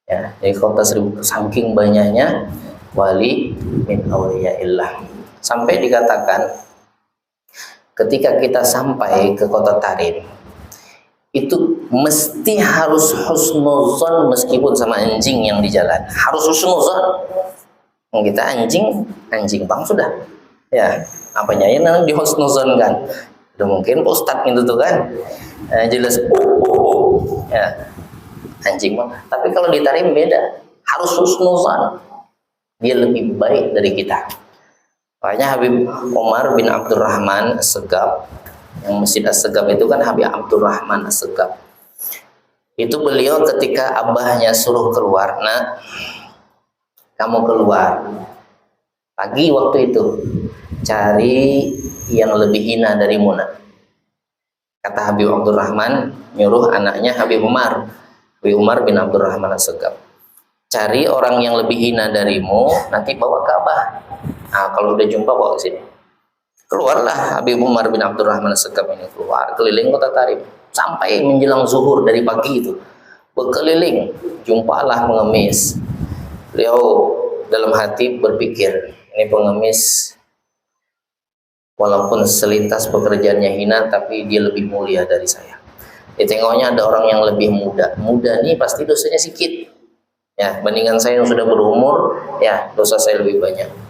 Ya, jadi kota 1000, saking banyaknya wali min auliyaillah. Sampai dikatakan ketika kita sampai ke kota Tarim itu mesti harus husnuzon meskipun sama anjing yang di jalan, harus husnuzon. Kita anjing bang sudah, ya apanya ya nanti dihusnuzon kan, udah mungkin ustadz gitu tuh kan, jelas ya anjing bang. Tapi kalau di Tarim beda, harus husnuzon, dia lebih baik dari kita. Makanya Habib Umar bin Abdurrahman As-Segaf, yang Masjid As-Segaf itu kan Habib Abdurrahman As-Segaf. Itu beliau ketika abahnya suruh keluar, nah kamu keluar pagi waktu itu, cari yang lebih hina dari Muna. Kata Habib Abdurrahman, nyuruh anaknya Habib Umar bin Abdurrahman As-Segaf, cari orang yang lebih hina darimu, nanti bawa ke abah. Nah, kalau udah jumpa bawa ke sini. Keluarlah Habib Umar bin Abdurrahman As-Segaf ini, keluar keliling kota Tarim sampai menjelang zuhur, dari pagi itu berkeliling, jumpalah pengemis. Beliau dalam hati berpikir, ini pengemis walaupun selintas pekerjaannya hina, tapi dia lebih mulia dari saya. Ditengoknya ada orang yang lebih muda nih pasti dosanya sedikit, ya bandingan saya yang sudah berumur, ya dosa saya lebih banyak.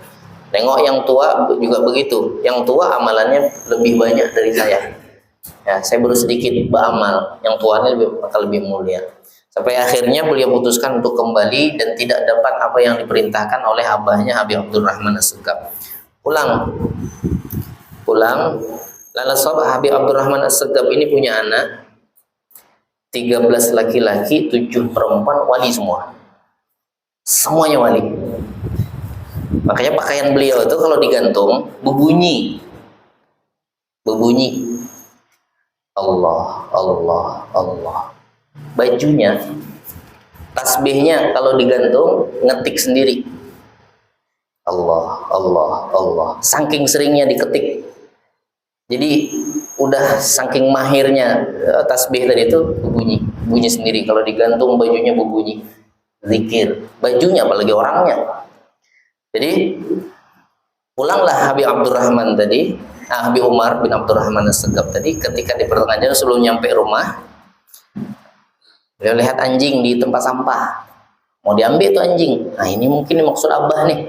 Nengok yang tua juga begitu, yang tua amalannya lebih banyak dari saya, ya saya baru sedikit beramal, yang tuanya bakal lebih mulia. Sampai akhirnya beliau putuskan untuk kembali dan tidak dapat apa yang diperintahkan oleh abahnya Habib Abdurrahman As-Segaf. Pulang. Lalu Habib Abdurrahman As-Segaf ini punya anak 13 laki-laki, 7 perempuan, wali semua. Semuanya wali. Makanya pakaian beliau itu kalau digantung berbunyi. Allah, Allah, Allah. Bajunya, tasbihnya kalau digantung ngetik sendiri. Allah, Allah, Allah. Saking seringnya diketik. Jadi udah saking mahirnya tasbih tadi itu bunyi sendiri. Kalau digantung bajunya berbunyi. Zikir. Bajunya apalagi orangnya. Jadi pulanglah Habib Abdurrahman tadi, Habib Umar bin Abdurrahman As-Segaf tadi, ketika di pertengahan jalan sebelum nyampe rumah, beliau lihat anjing di tempat sampah. Mau diambil itu anjing. Nah, ini mungkin maksud abah nih.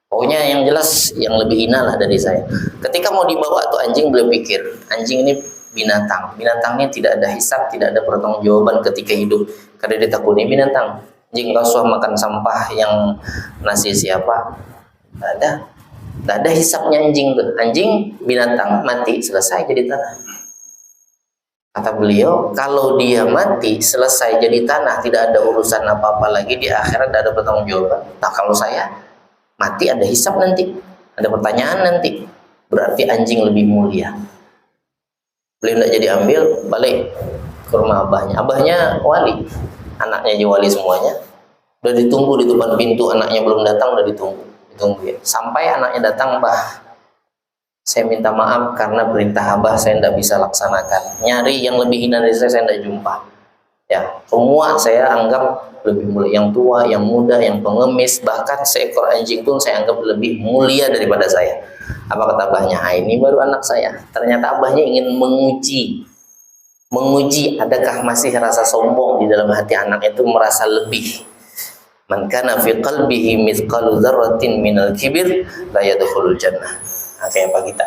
Pokoknya yang jelas yang lebih hina lah dari saya. Ketika mau dibawa tuh anjing, beliau pikir, anjing ini binatang. Binatangnya tidak ada hisab, tidak ada pertanggungjawaban ketika hidup. Karena ditakuni binatang. Anjing rasuah makan sampah yang nasi siapa? Nggak ada hisapnya anjing tuh. Anjing binatang mati selesai jadi tanah. Kata beliau, kalau dia mati selesai jadi tanah, tidak ada urusan apa-apa lagi di akhirat, tidak ada pertanggungjawaban. Nah kalau saya mati ada hisap nanti, ada pertanyaan nanti, berarti anjing lebih mulia. Beliau tidak jadi ambil, balik ke rumah abahnya. Abahnya wali, anaknya jadi wali semuanya. Udah ditunggu di depan pintu, anaknya belum datang, udah ditunggu ya. Sampai anaknya datang, bah, saya minta maaf karena perintah abah saya tidak bisa laksanakan. Nyari yang lebih hina dari saya tidak jumpa. Ya, semua saya anggap lebih mulia, yang tua, yang muda, yang pengemis, bahkan seekor anjing pun saya anggap lebih mulia daripada saya. Apa kata abahnya? Ini baru anak saya. Ternyata abahnya ingin menguji adakah masih rasa sombong di dalam hati anak itu, merasa lebih. Man kana fi qalbihi mithqalu dzarratin minal kibir la yadkhulul jannah. Kayak apa kita?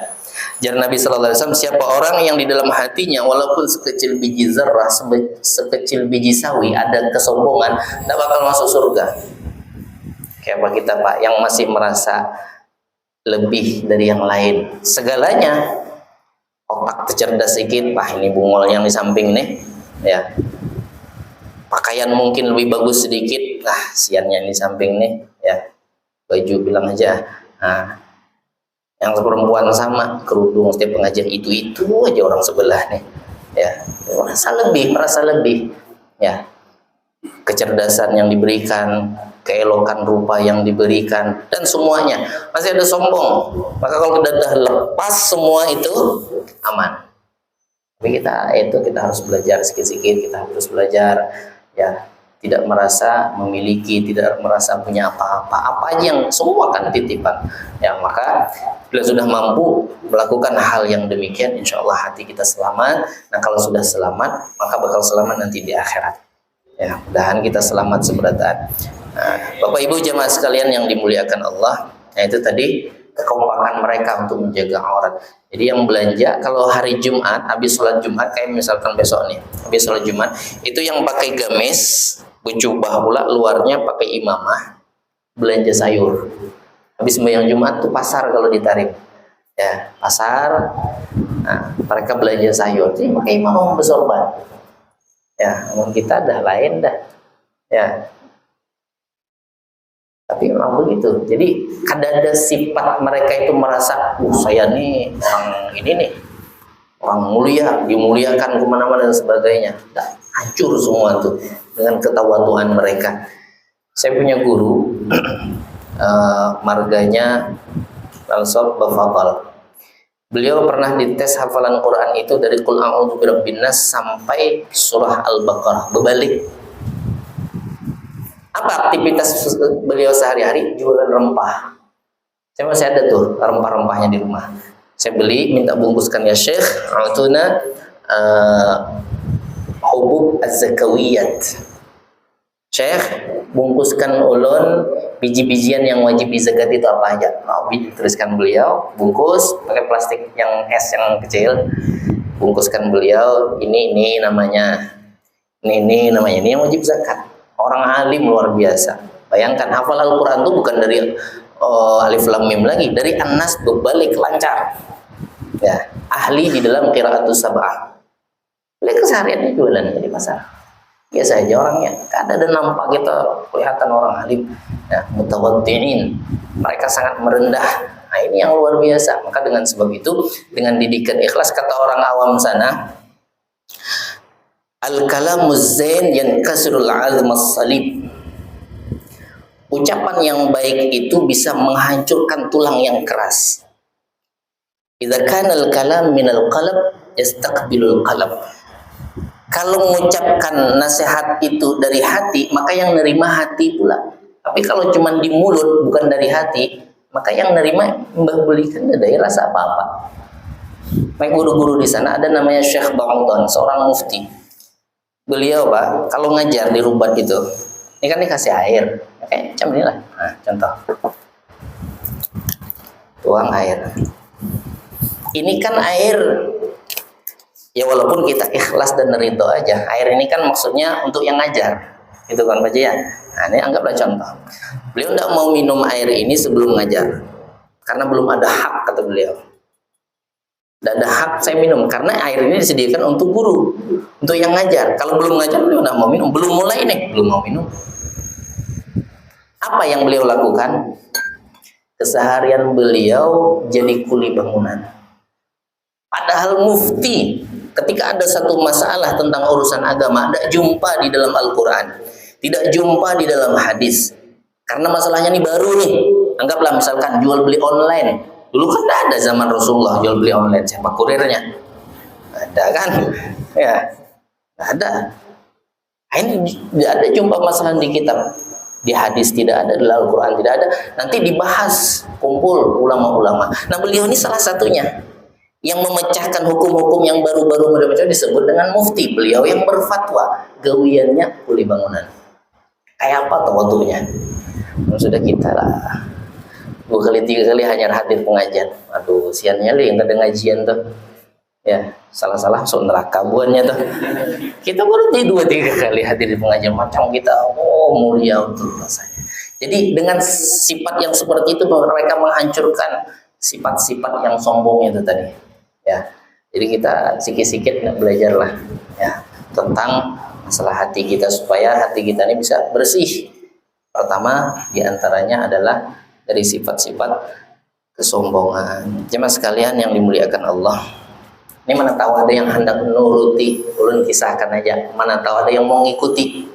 Jar Nabi sallallahu alaihi wasallam, siapa orang yang di dalam hatinya walaupun sekecil biji zarrah, sekecil biji sawi ada kesombongan, tidak bakal masuk surga. Kayak apa kita, Pak, yang masih merasa lebih dari yang lain, segalanya, otak tercerdas sedikit, Pak, ini bungol yang di samping nih, ya. Pakaian mungkin lebih bagus sedikit, siannya di samping nih, ya. Baju bilang aja, yang perempuan sama, kerudung setiap pengajian itu aja orang sebelah nih, ya. Merasa lebih, ya. Kecerdasan yang diberikan, keelokan rupa yang diberikan, dan semuanya masih ada sombong. Maka kalau kita lepas semua itu aman. Tapi kita harus belajar sikit-sikit, kita harus belajar, ya, tidak merasa memiliki, tidak merasa punya apa aja yang semua kan titipan, ya. Maka bila sudah mampu melakukan hal yang demikian, insya Allah hati kita selamat. Nah kalau sudah selamat, maka bakal selamat nanti di akhirat, ya. Mudahan kita selamat seberatan. Nah, Bapak Ibu jemaah sekalian yang dimuliakan Allah, nah itu tadi kekompakan mereka untuk menjaga aurat. Jadi yang belanja kalau hari Jumat, habis sholat Jumat, kayak misalkan besok nih, habis sholat Jumat, itu yang pakai gamis, berjubah pula, luarnya pakai imamah, belanja sayur. Habis sembahyang Jumat tuh pasar kalau ditarik, ya, pasar. Nah, mereka belanja sayur, jadi pakai imamah bersorban. Ya, namun kita dah lain dah, ya. Tapi memang begitu. Jadi ada sifat mereka itu merasa, saya nih orang ini nih, orang mulia, dimuliakan kemana-mana dan sebagainya. Hancur semua tuh dengan ketawaduan mereka. Saya punya guru, marganya Al-Sob Bafadal. Beliau pernah dites hafalan Quran itu dari Qul a'udzu birabbin nas sampai surah Al-Baqarah, berbalik. Apa aktivitas beliau sehari-hari? Jualan rempah. Saya masih ada tuh rempah-rempahnya di rumah. Saya beli, minta bungkuskan ya Syekh, altuna hubub az-zakawiyat. Syekh, bungkuskan ulun biji-bijian yang wajib dizakat itu apa aja? Tuliskan beliau, bungkus pakai plastik yang es yang kecil. Bungkuskan beliau, ini namanya. Ini namanya, ini yang wajib zakat. Orang alim luar biasa. Bayangkan hafal Al-Quran itu bukan dari alif lam mim lagi, dari An-Nas berbalik lancar. Ya, ahli di dalam qiraatus sab'ah. Lihat kesehariannya jualan di pasar. Biasa aja orangnya. Kadang ada nampak kita kelihatan orang alim. Ya, mutawaddi'in. Mereka sangat merendah. Nah, ini yang luar biasa. Maka dengan sebab itu, dengan didikan ikhlas, kata orang awam sana, al-kalamuz zain yankasirul 'azmas salib. Ucapan yang baik itu bisa menghancurkan tulang yang keras. Idza kana al-kalam minal qalb yastaqbilul qalb. Kalau mengucapkan nasihat itu dari hati, maka yang nerima hati pula. Tapi kalau cuma di mulut bukan dari hati, maka yang nerima mbah belikan ada rasa apa-apa. Baik guru-guru di sana ada namanya Syekh Ba'udhan, seorang mufti. Beliau Pak, kalau ngajar di Rubat itu, ini kan dikasih air, kayak macam inilah. Nah, contoh, tuang air. Ini kan air, ya walaupun kita ikhlas dan ridho aja, air ini kan maksudnya untuk yang ngajar, itu kan Pak ya. Nah, ini anggaplah contoh. Beliau tidak mau minum air ini sebelum ngajar, karena belum ada hak, kata beliau. Tidak ada hak saya minum, karena air ini disediakan untuk guru, untuk yang ngajar. Kalau belum ngajar, beliau tidak mau minum, belum mulai nih, belum mau minum. Apa yang beliau lakukan? Keseharian beliau jadi kuli bangunan. Padahal mufti, ketika ada satu masalah tentang urusan agama, tidak jumpa di dalam Al-Quran, tidak jumpa di dalam hadis. Karena masalahnya ini baru nih. Anggaplah misalkan jual beli online. Dulu kan tidak ada zaman Rasulullah jual beli online, siapa kurirnya? Ada kan? Ya, ada. Ini tidak ada jumpa masalah di kitab, di hadis tidak ada, di Al-Quran tidak ada. Nanti dibahas kumpul ulama-ulama. Nah, beliau ini salah satunya yang memecahkan hukum-hukum yang baru-baru macam disebut dengan mufti. Beliau yang berfatwa, gawiannya kuli bangunan. Kayak apa tawadunya? Sudah kita lah 2 kali 3 kali hanya hadir pengajian. Aduh, siannya li yang ada ngajian tuh. Ya, salah-salah masuk neraka buannya tuh. Kita baru 2-3 kali hadir di pengajian, macam kita mulia untuk rasanya. Jadi dengan sifat yang seperti itu mereka menghancurkan sifat-sifat yang sombong itu tadi. Ya, jadi kita sikit-sikit belajarlah ya tentang masalah hati kita supaya hati kita ini bisa bersih. Pertama diantaranya adalah dari sifat-sifat kesombongan. Jemaah sekalian yang dimuliakan Allah, ini mana tahu ada yang hendak menuruti, ulun kisahkan aja. Mana tahu ada yang mau ngikuti.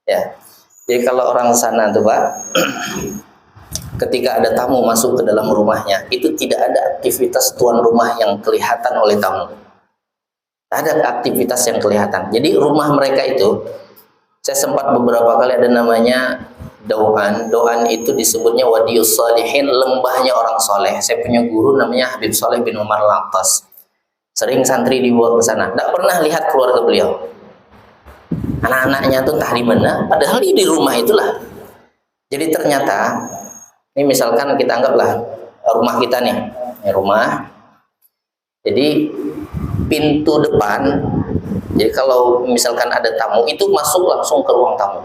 Ya, jadi kalau orang sana tuh Pak, ketika ada tamu masuk ke dalam rumahnya, itu tidak ada aktivitas tuan rumah yang kelihatan oleh tamu. Ada aktivitas yang kelihatan. Jadi rumah mereka itu, saya sempat beberapa kali ada namanya Doan. Doan itu disebutnya Wadiyus Salihin, lembahnya orang soleh. Saya punya guru namanya Habib Soleh bin Umar Lantas. Sering santri dibawa ke sana. Tidak pernah lihat keluarga beliau. Anak-anaknya tuh entah di mana, padahal di rumah itulah. Jadi ternyata ini misalkan kita anggaplah rumah kita nih, rumah. Jadi pintu depan, jadi kalau misalkan ada tamu itu masuk langsung ke ruang tamu.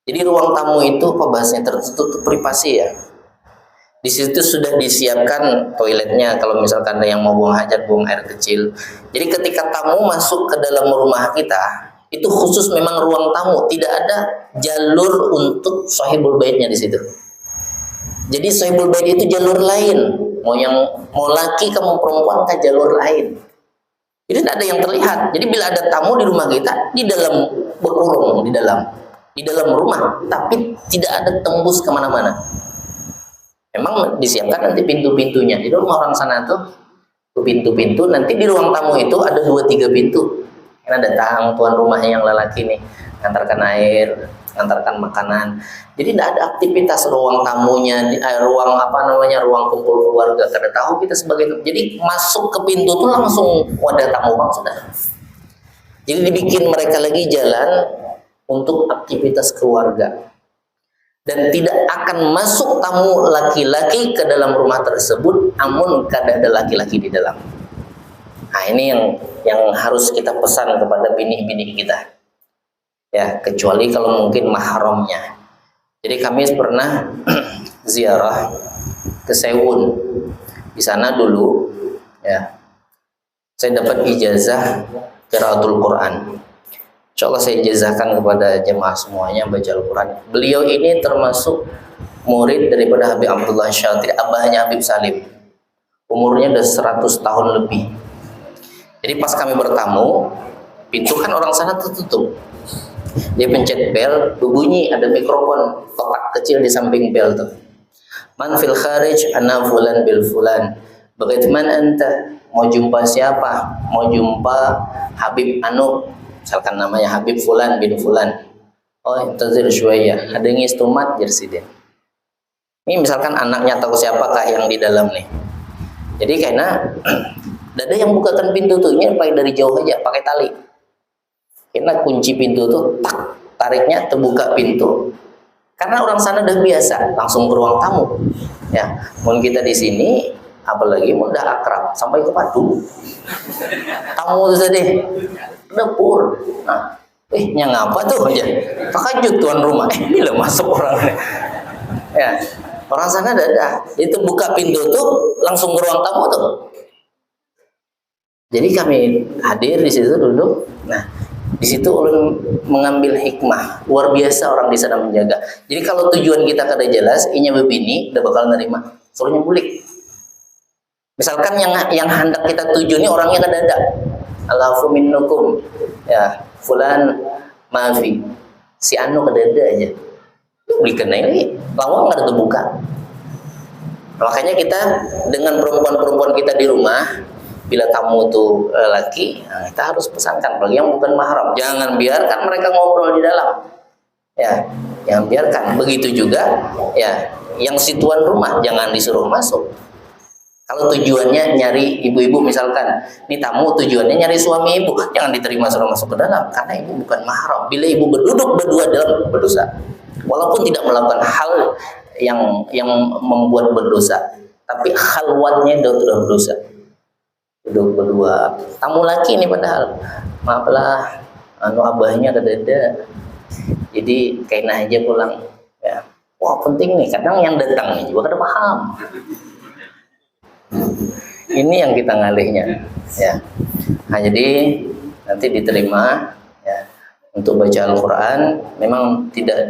Jadi ruang tamu itu apa bahasanya, tertutup privasi ya. Di situ sudah disiapkan toiletnya kalau misalkan ada yang mau buang hajat, buang air kecil. Jadi ketika tamu masuk ke dalam rumah kita, itu khusus memang ruang tamu, tidak ada jalur untuk sahibul baitnya di situ. Jadi sahibul bait itu jalur lain. Mau laki kamu perempuan kan jalur lain. Jadi tidak ada yang terlihat. Jadi bila ada tamu di rumah kita, di dalam berkurung di dalam rumah, tapi tidak ada tembus kemana-mana. Memang disiapkan nanti pintu-pintunya. Di rumah orang sana tuh pintu-pintu. Nanti di ruang tamu itu ada 2-3 pintu. Karena datang tuan rumahnya yang lelaki nih, ngantarkan air, ngantarkan makanan. Jadi tidak ada aktivitas ruang tamunya, ruang kumpul keluarga. Karena tahu kita sebagai, jadi masuk ke pintu tuh langsung wadah tamu bang sudah. Jadi dibikin mereka lagi jalan untuk aktivitas keluarga. Dan tidak akan masuk tamu laki-laki ke dalam rumah tersebut, namun kada ada laki-laki di dalam. Nah ini yang harus kita pesan kepada bini-bini kita. Ya, kecuali kalau mungkin mahramnya. Jadi kami pernah ziarah ke Sewun. Di sana dulu ya, saya dapat ijazah qiraatul Quran. Insya Allah saya ijazahkan kepada jemaah semuanya baca Al-Quran. Beliau ini termasuk murid daripada Habib Abdullah Syatiri, abahnya Habib Salim. Umurnya udah 100 tahun lebih. Jadi pas kami bertamu, pintu kan orang sana tertutup. Dia pencet bel, berbunyi, ada mikrofon kotak kecil di samping bel tuh. Man fil kharij ana fulan bil fulan. Bagaimana anta? Mau jumpa siapa? Mau jumpa Habib Anu, misalkan namanya Habib Fulan bin Fulan. Oh, intazir syuaya. Ada yang istumat jersiden. Ini misalkan anaknya tahu siapakah yang di dalam nih. Jadi karena ada yang bukakan pintu tuh, ini dari jauh aja pakai tali. Karena kunci pintu tuh, tariknya terbuka pintu. Karena orang sana udah biasa, langsung ke ruang tamu. Ya, mun kita di sini, apalagi udah akrab sampai ke padu. Tamu tuh tadi, dapur. Nah, yang apa tuh aja? Takajud tuan rumah. Bila masuk orang. Ya, orang sana ada. Itu buka pintu tuh, langsung ke ruang tamu tuh. Jadi kami hadir di situ duduk. Nah, di situ ulun mengambil hikmah luar biasa orang di sana menjaga. Jadi kalau tujuan kita kada jelas, inya begini, udah bakal nerima. Suruhnya bulik. Misalkan yang hendak kita tuju ini orangnya kada ada. Alafu minnukum, ya fulan maafi. Si anu kada ada aja. Belikan ini, lawang kada terbuka. Makanya kita dengan perempuan-perempuan kita di rumah, bila tamu tuh lelaki, nah kita harus pesankan bagi yang bukan mahram. Jangan biarkan mereka ngobrol di dalam. Ya, jangan biarkan. Begitu juga, ya, yang si tuan rumah jangan disuruh masuk. Kalau tujuannya nyari ibu-ibu misalkan, ini tamu tujuannya nyari suami ibu, jangan diterima suruh masuk ke dalam, karena ibu bukan mahram. Bila ibu berduduk berdua dalam berdosa, walaupun tidak melakukan hal yang membuat berdosa, tapi khalwatnya sudah berdosa. Duduk berdua, tamu laki ini padahal, maaflah, anu abahnya ada, jadi kainah aja pulang. Ya, wah penting nih, kadang yang datang nih juga kada paham. Ini yang kita ngalihnya, ya. Nah, jadi nanti diterima, ya, untuk baca Al-Quran. Memang tidak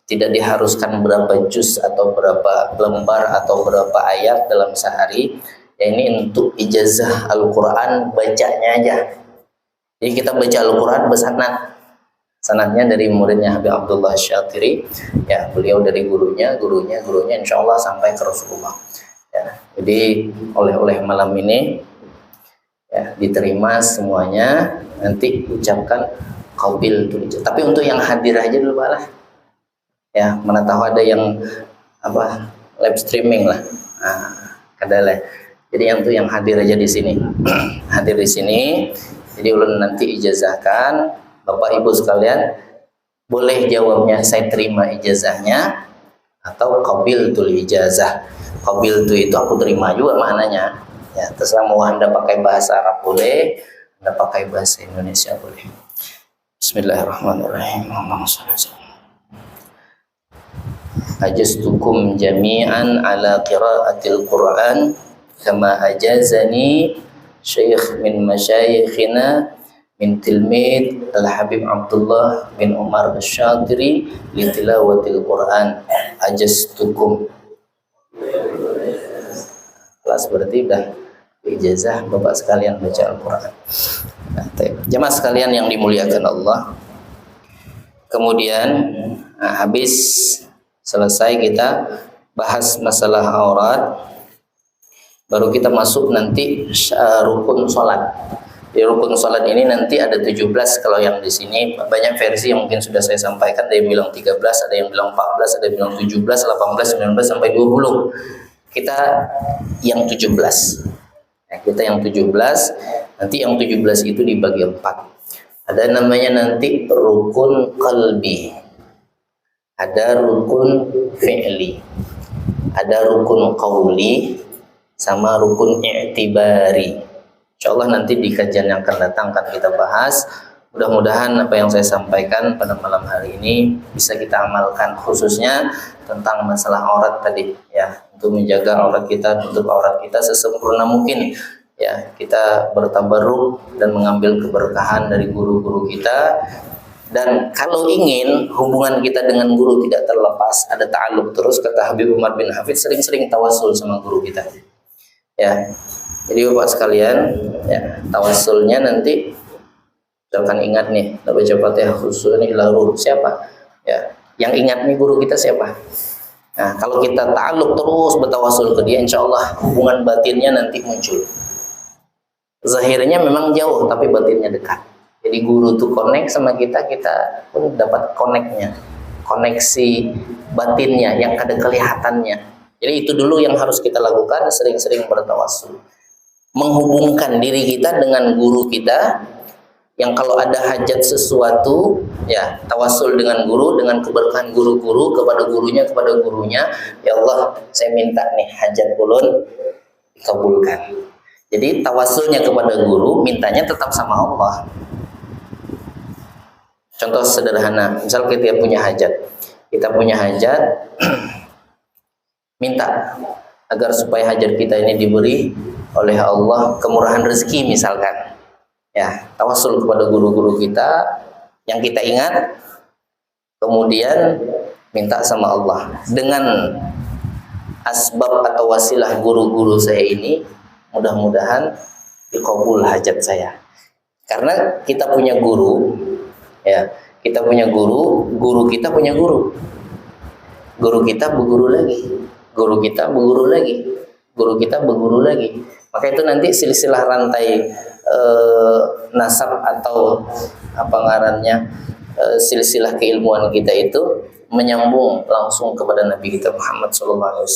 tidak diharuskan berapa juz atau berapa lembar atau berapa ayat dalam sehari. Ya, ini untuk ijazah Al-Quran bacanya aja. Jadi kita baca Al-Quran bersanad. Sanadnya dari muridnya Habib Abdullah Syatiri, ya, beliau dari gurunya insya Allah sampai ke Rasulullah. Ya, jadi oleh malam ini, ya, diterima semuanya. Nanti ucapkan qabil tulis. Tapi untuk yang hadir aja dulu lah. Ya, mana tahu ada yang live streaming lah. Nah, kadalah. Jadi yang hadir aja di sini. Hadir di sini. Jadi ulun nanti ijazahkan. Bapak Ibu sekalian, boleh jawabnya saya terima ijazahnya atau qabiltul ijazah. Qabiltu itu aku terima juga maknanya. Ya, terserah mau Anda pakai bahasa Arab boleh, Anda pakai bahasa Indonesia boleh. Bismillahirrahmanirrahim. Ajastukum jami'an ala qiraatil Qur'an kama ajazani syekh min masyayikhina min tilmid Al-Habib Abdullah bin Umar Asy-Syatiri li tilawatil Quran. Ajastukum. Kelas berarti udah ijazah Bapak sekalian baca Al-Quran. Nah, jemaah sekalian yang dimuliakan Allah. Kemudian habis selesai kita bahas masalah aurat, baru kita masuk nanti rukun sholat. Di rukun sholat ini nanti ada 17, kalau yang di sini banyak versi yang mungkin sudah saya sampaikan, ada yang bilang 13, ada yang bilang 14, ada yang bilang 17, 18, 19 sampai 20. Kita yang 17. Nah, kita yang 17, nanti yang 17 itu dibagi 4. Ada namanya nanti rukun qalbi, ada rukun fi'li, ada rukun qauli, sama rukun i'tibari. Insyaallah nanti di kajian yang akan datang akan kita bahas. Mudah-mudahan apa yang saya sampaikan pada malam hari ini bisa kita amalkan, khususnya tentang masalah aurat tadi ya, untuk menjaga aurat kita, untuk aurat kita sesempurna mungkin ya. Kita bertabarruk dan mengambil keberkahan dari guru-guru kita, dan kalau ingin hubungan kita dengan guru tidak terlepas, ada ta'alluq terus, kata Habib Umar bin Hafid, sering-sering tawasul sama guru kita ya. Jadi Bapak sekalian ya, tawasulnya nanti misalkan ingat nih, baca Fatihah khususnya ila ruh siapa? Ya, yang ingat nih guru kita siapa? Nah, kalau kita ta'alluq terus bertawasul ke dia, insya Allah hubungan batinnya nanti muncul. Zahirnya memang jauh, tapi batinnya dekat. Jadi guru tuh connect sama kita, kita pun dapat connectnya, koneksi batinnya yang ada kelihatannya. Jadi itu dulu yang harus kita lakukan, sering-sering bertawasul, menghubungkan diri kita dengan guru kita. Yang kalau ada hajat sesuatu ya, tawasul dengan guru, dengan keberkahan guru-guru kepada gurunya, ya Allah saya minta nih hajat ulun dikabulkan. Jadi tawasulnya kepada guru, mintanya tetap sama Allah. Contoh sederhana, misal kita punya hajat, minta agar supaya hajat kita ini diberi oleh Allah kemurahan rezeki misalkan. Ya, tawasul kepada guru-guru kita yang kita ingat, kemudian minta sama Allah dengan asbab atau wasilah guru-guru saya ini, mudah-mudahan dikabul hajat saya. Karena kita punya guru, ya, kita punya guru, guru kita punya guru, guru kita berguru lagi, guru kita berguru lagi, guru kita berguru lagi. Maka itu nanti silsilah rantai nasab atau apa ngarannya, silsilah keilmuan kita itu menyambung langsung kepada Nabi kita Muhammad SAW.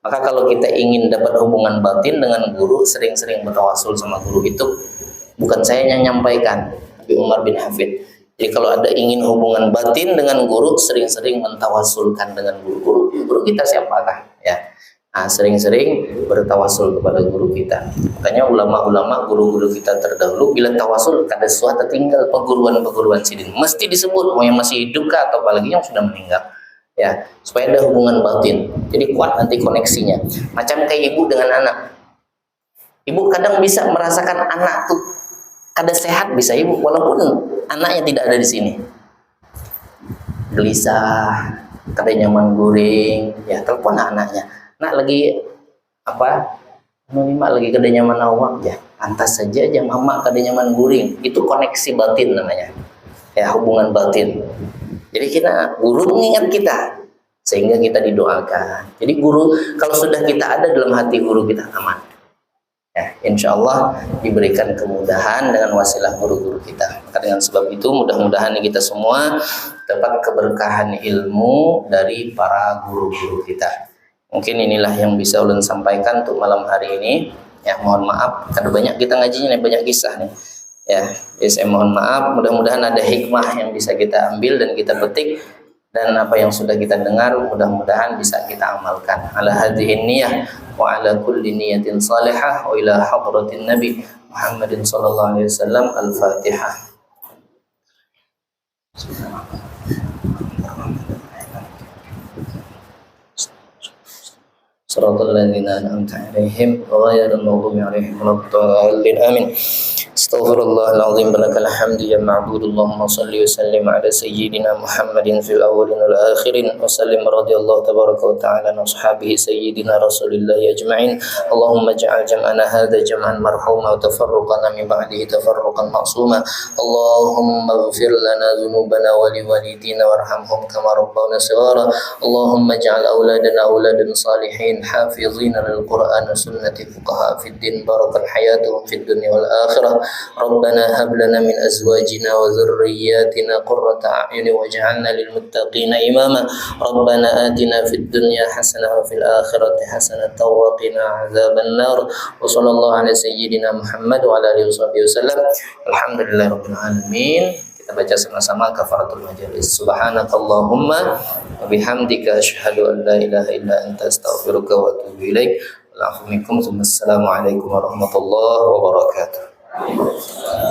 Maka kalau kita ingin dapat hubungan batin dengan guru, sering-sering bertawasul sama guru itu. Bukan saya yang nyampaikan, tapi Umar bin Hafid. Jadi kalau ada ingin hubungan batin dengan guru, sering-sering mentawasulkan dengan guru. Guru kita siapakah ya? Nah, sering-sering bertawasul kepada guru kita. Makanya ulama-ulama, guru-guru kita terdahulu, bila tawasul kada suatu tinggal peguruan-peguruan sidin, mesti disebut mau yang masih hidup kah atau apalagi yang sudah meninggal. Ya, supaya ada hubungan batin. Jadi kuat nanti koneksinya. Macam kayak ibu dengan anak. Ibu kadang bisa merasakan anak tuh kada sehat, bisa ibu walaupun anaknya tidak ada di sini. Gelisah, kada nyaman guring, ya telepon anaknya. Nak lagi apa? Minimal lagi kada nyaman awak ya. Pantas saja aja mama kada nyaman guring. Itu koneksi batin namanya. Ya, hubungan batin. Jadi kita guru mengingat kita sehingga kita didoakan. Jadi guru kalau sudah kita ada dalam hati guru kita aman. Ya, insya Allah diberikan kemudahan dengan wasilah guru-guru kita. Maka dengan sebab itu mudah-mudahan kita semua dapat keberkahan ilmu dari para guru-guru kita. Mungkin inilah yang bisa ulun sampaikan untuk malam hari ini. Ya, mohon maaf karena banyak kita ngajinya nih, banyak kisah nih. Ya, jadi saya mohon maaf. Mudah-mudahan ada hikmah yang bisa kita ambil dan kita petik, dan apa yang sudah kita dengar mudah-mudahan bisa kita amalkan. Ala hadhihi niyyah wa ala kulli niyatin salihah wa ila hadratin Nabi Muhammadin sallallahu alaihi wasallam. Al-Fatihah. Shiratal ladzina an'amta 'alaihim ghairil maghdubi 'alaihim waladdallin. Amin. Astaghfirullahal azim, balakal hamdu ya ma'bud. Allahumma shalli wa sallim ala sayyidina Muhammadin fil awwalin wal akhirin wa sallim radhiyallahu tabaraka wa ta'ala an ashabihi sayyidina Rasulillah ajma'in. Allahumma ij'al jam'ana hadha jam'an marhuma wa tafarruqana min ba'dihi tafarruqan ma'suma. Allahumma ighfir lana dhunubana wa liwalidina warhamhum kama rabbawna shighara. Allahumma ij'al awladana awladan salihin hafizina lil Qur'an wa sunnati fuqaha fid din barakan hayatuhum fid dunya wal akhirah. Rabbana hab lana min azwajina wa dhurriyyatina qurrata a'yun waj'alna lil muttaqina imama. Rabbana atina fid dunya hasanah wa fil akhirati hasanah wa qina adzaban nar. Wa sallallahu ala sayyidina Muhammad wa ala alihi wasallam. Alhamdulillahirabbil alamin. Kita baca sama-sama kafaratul majelis. Subhanakallahumma wa bihamdika asyhadu an la ilaha illa anta astaghfiruka wa atubu ilaik. Assalamualaikum warahmatullahi wabarakatuh.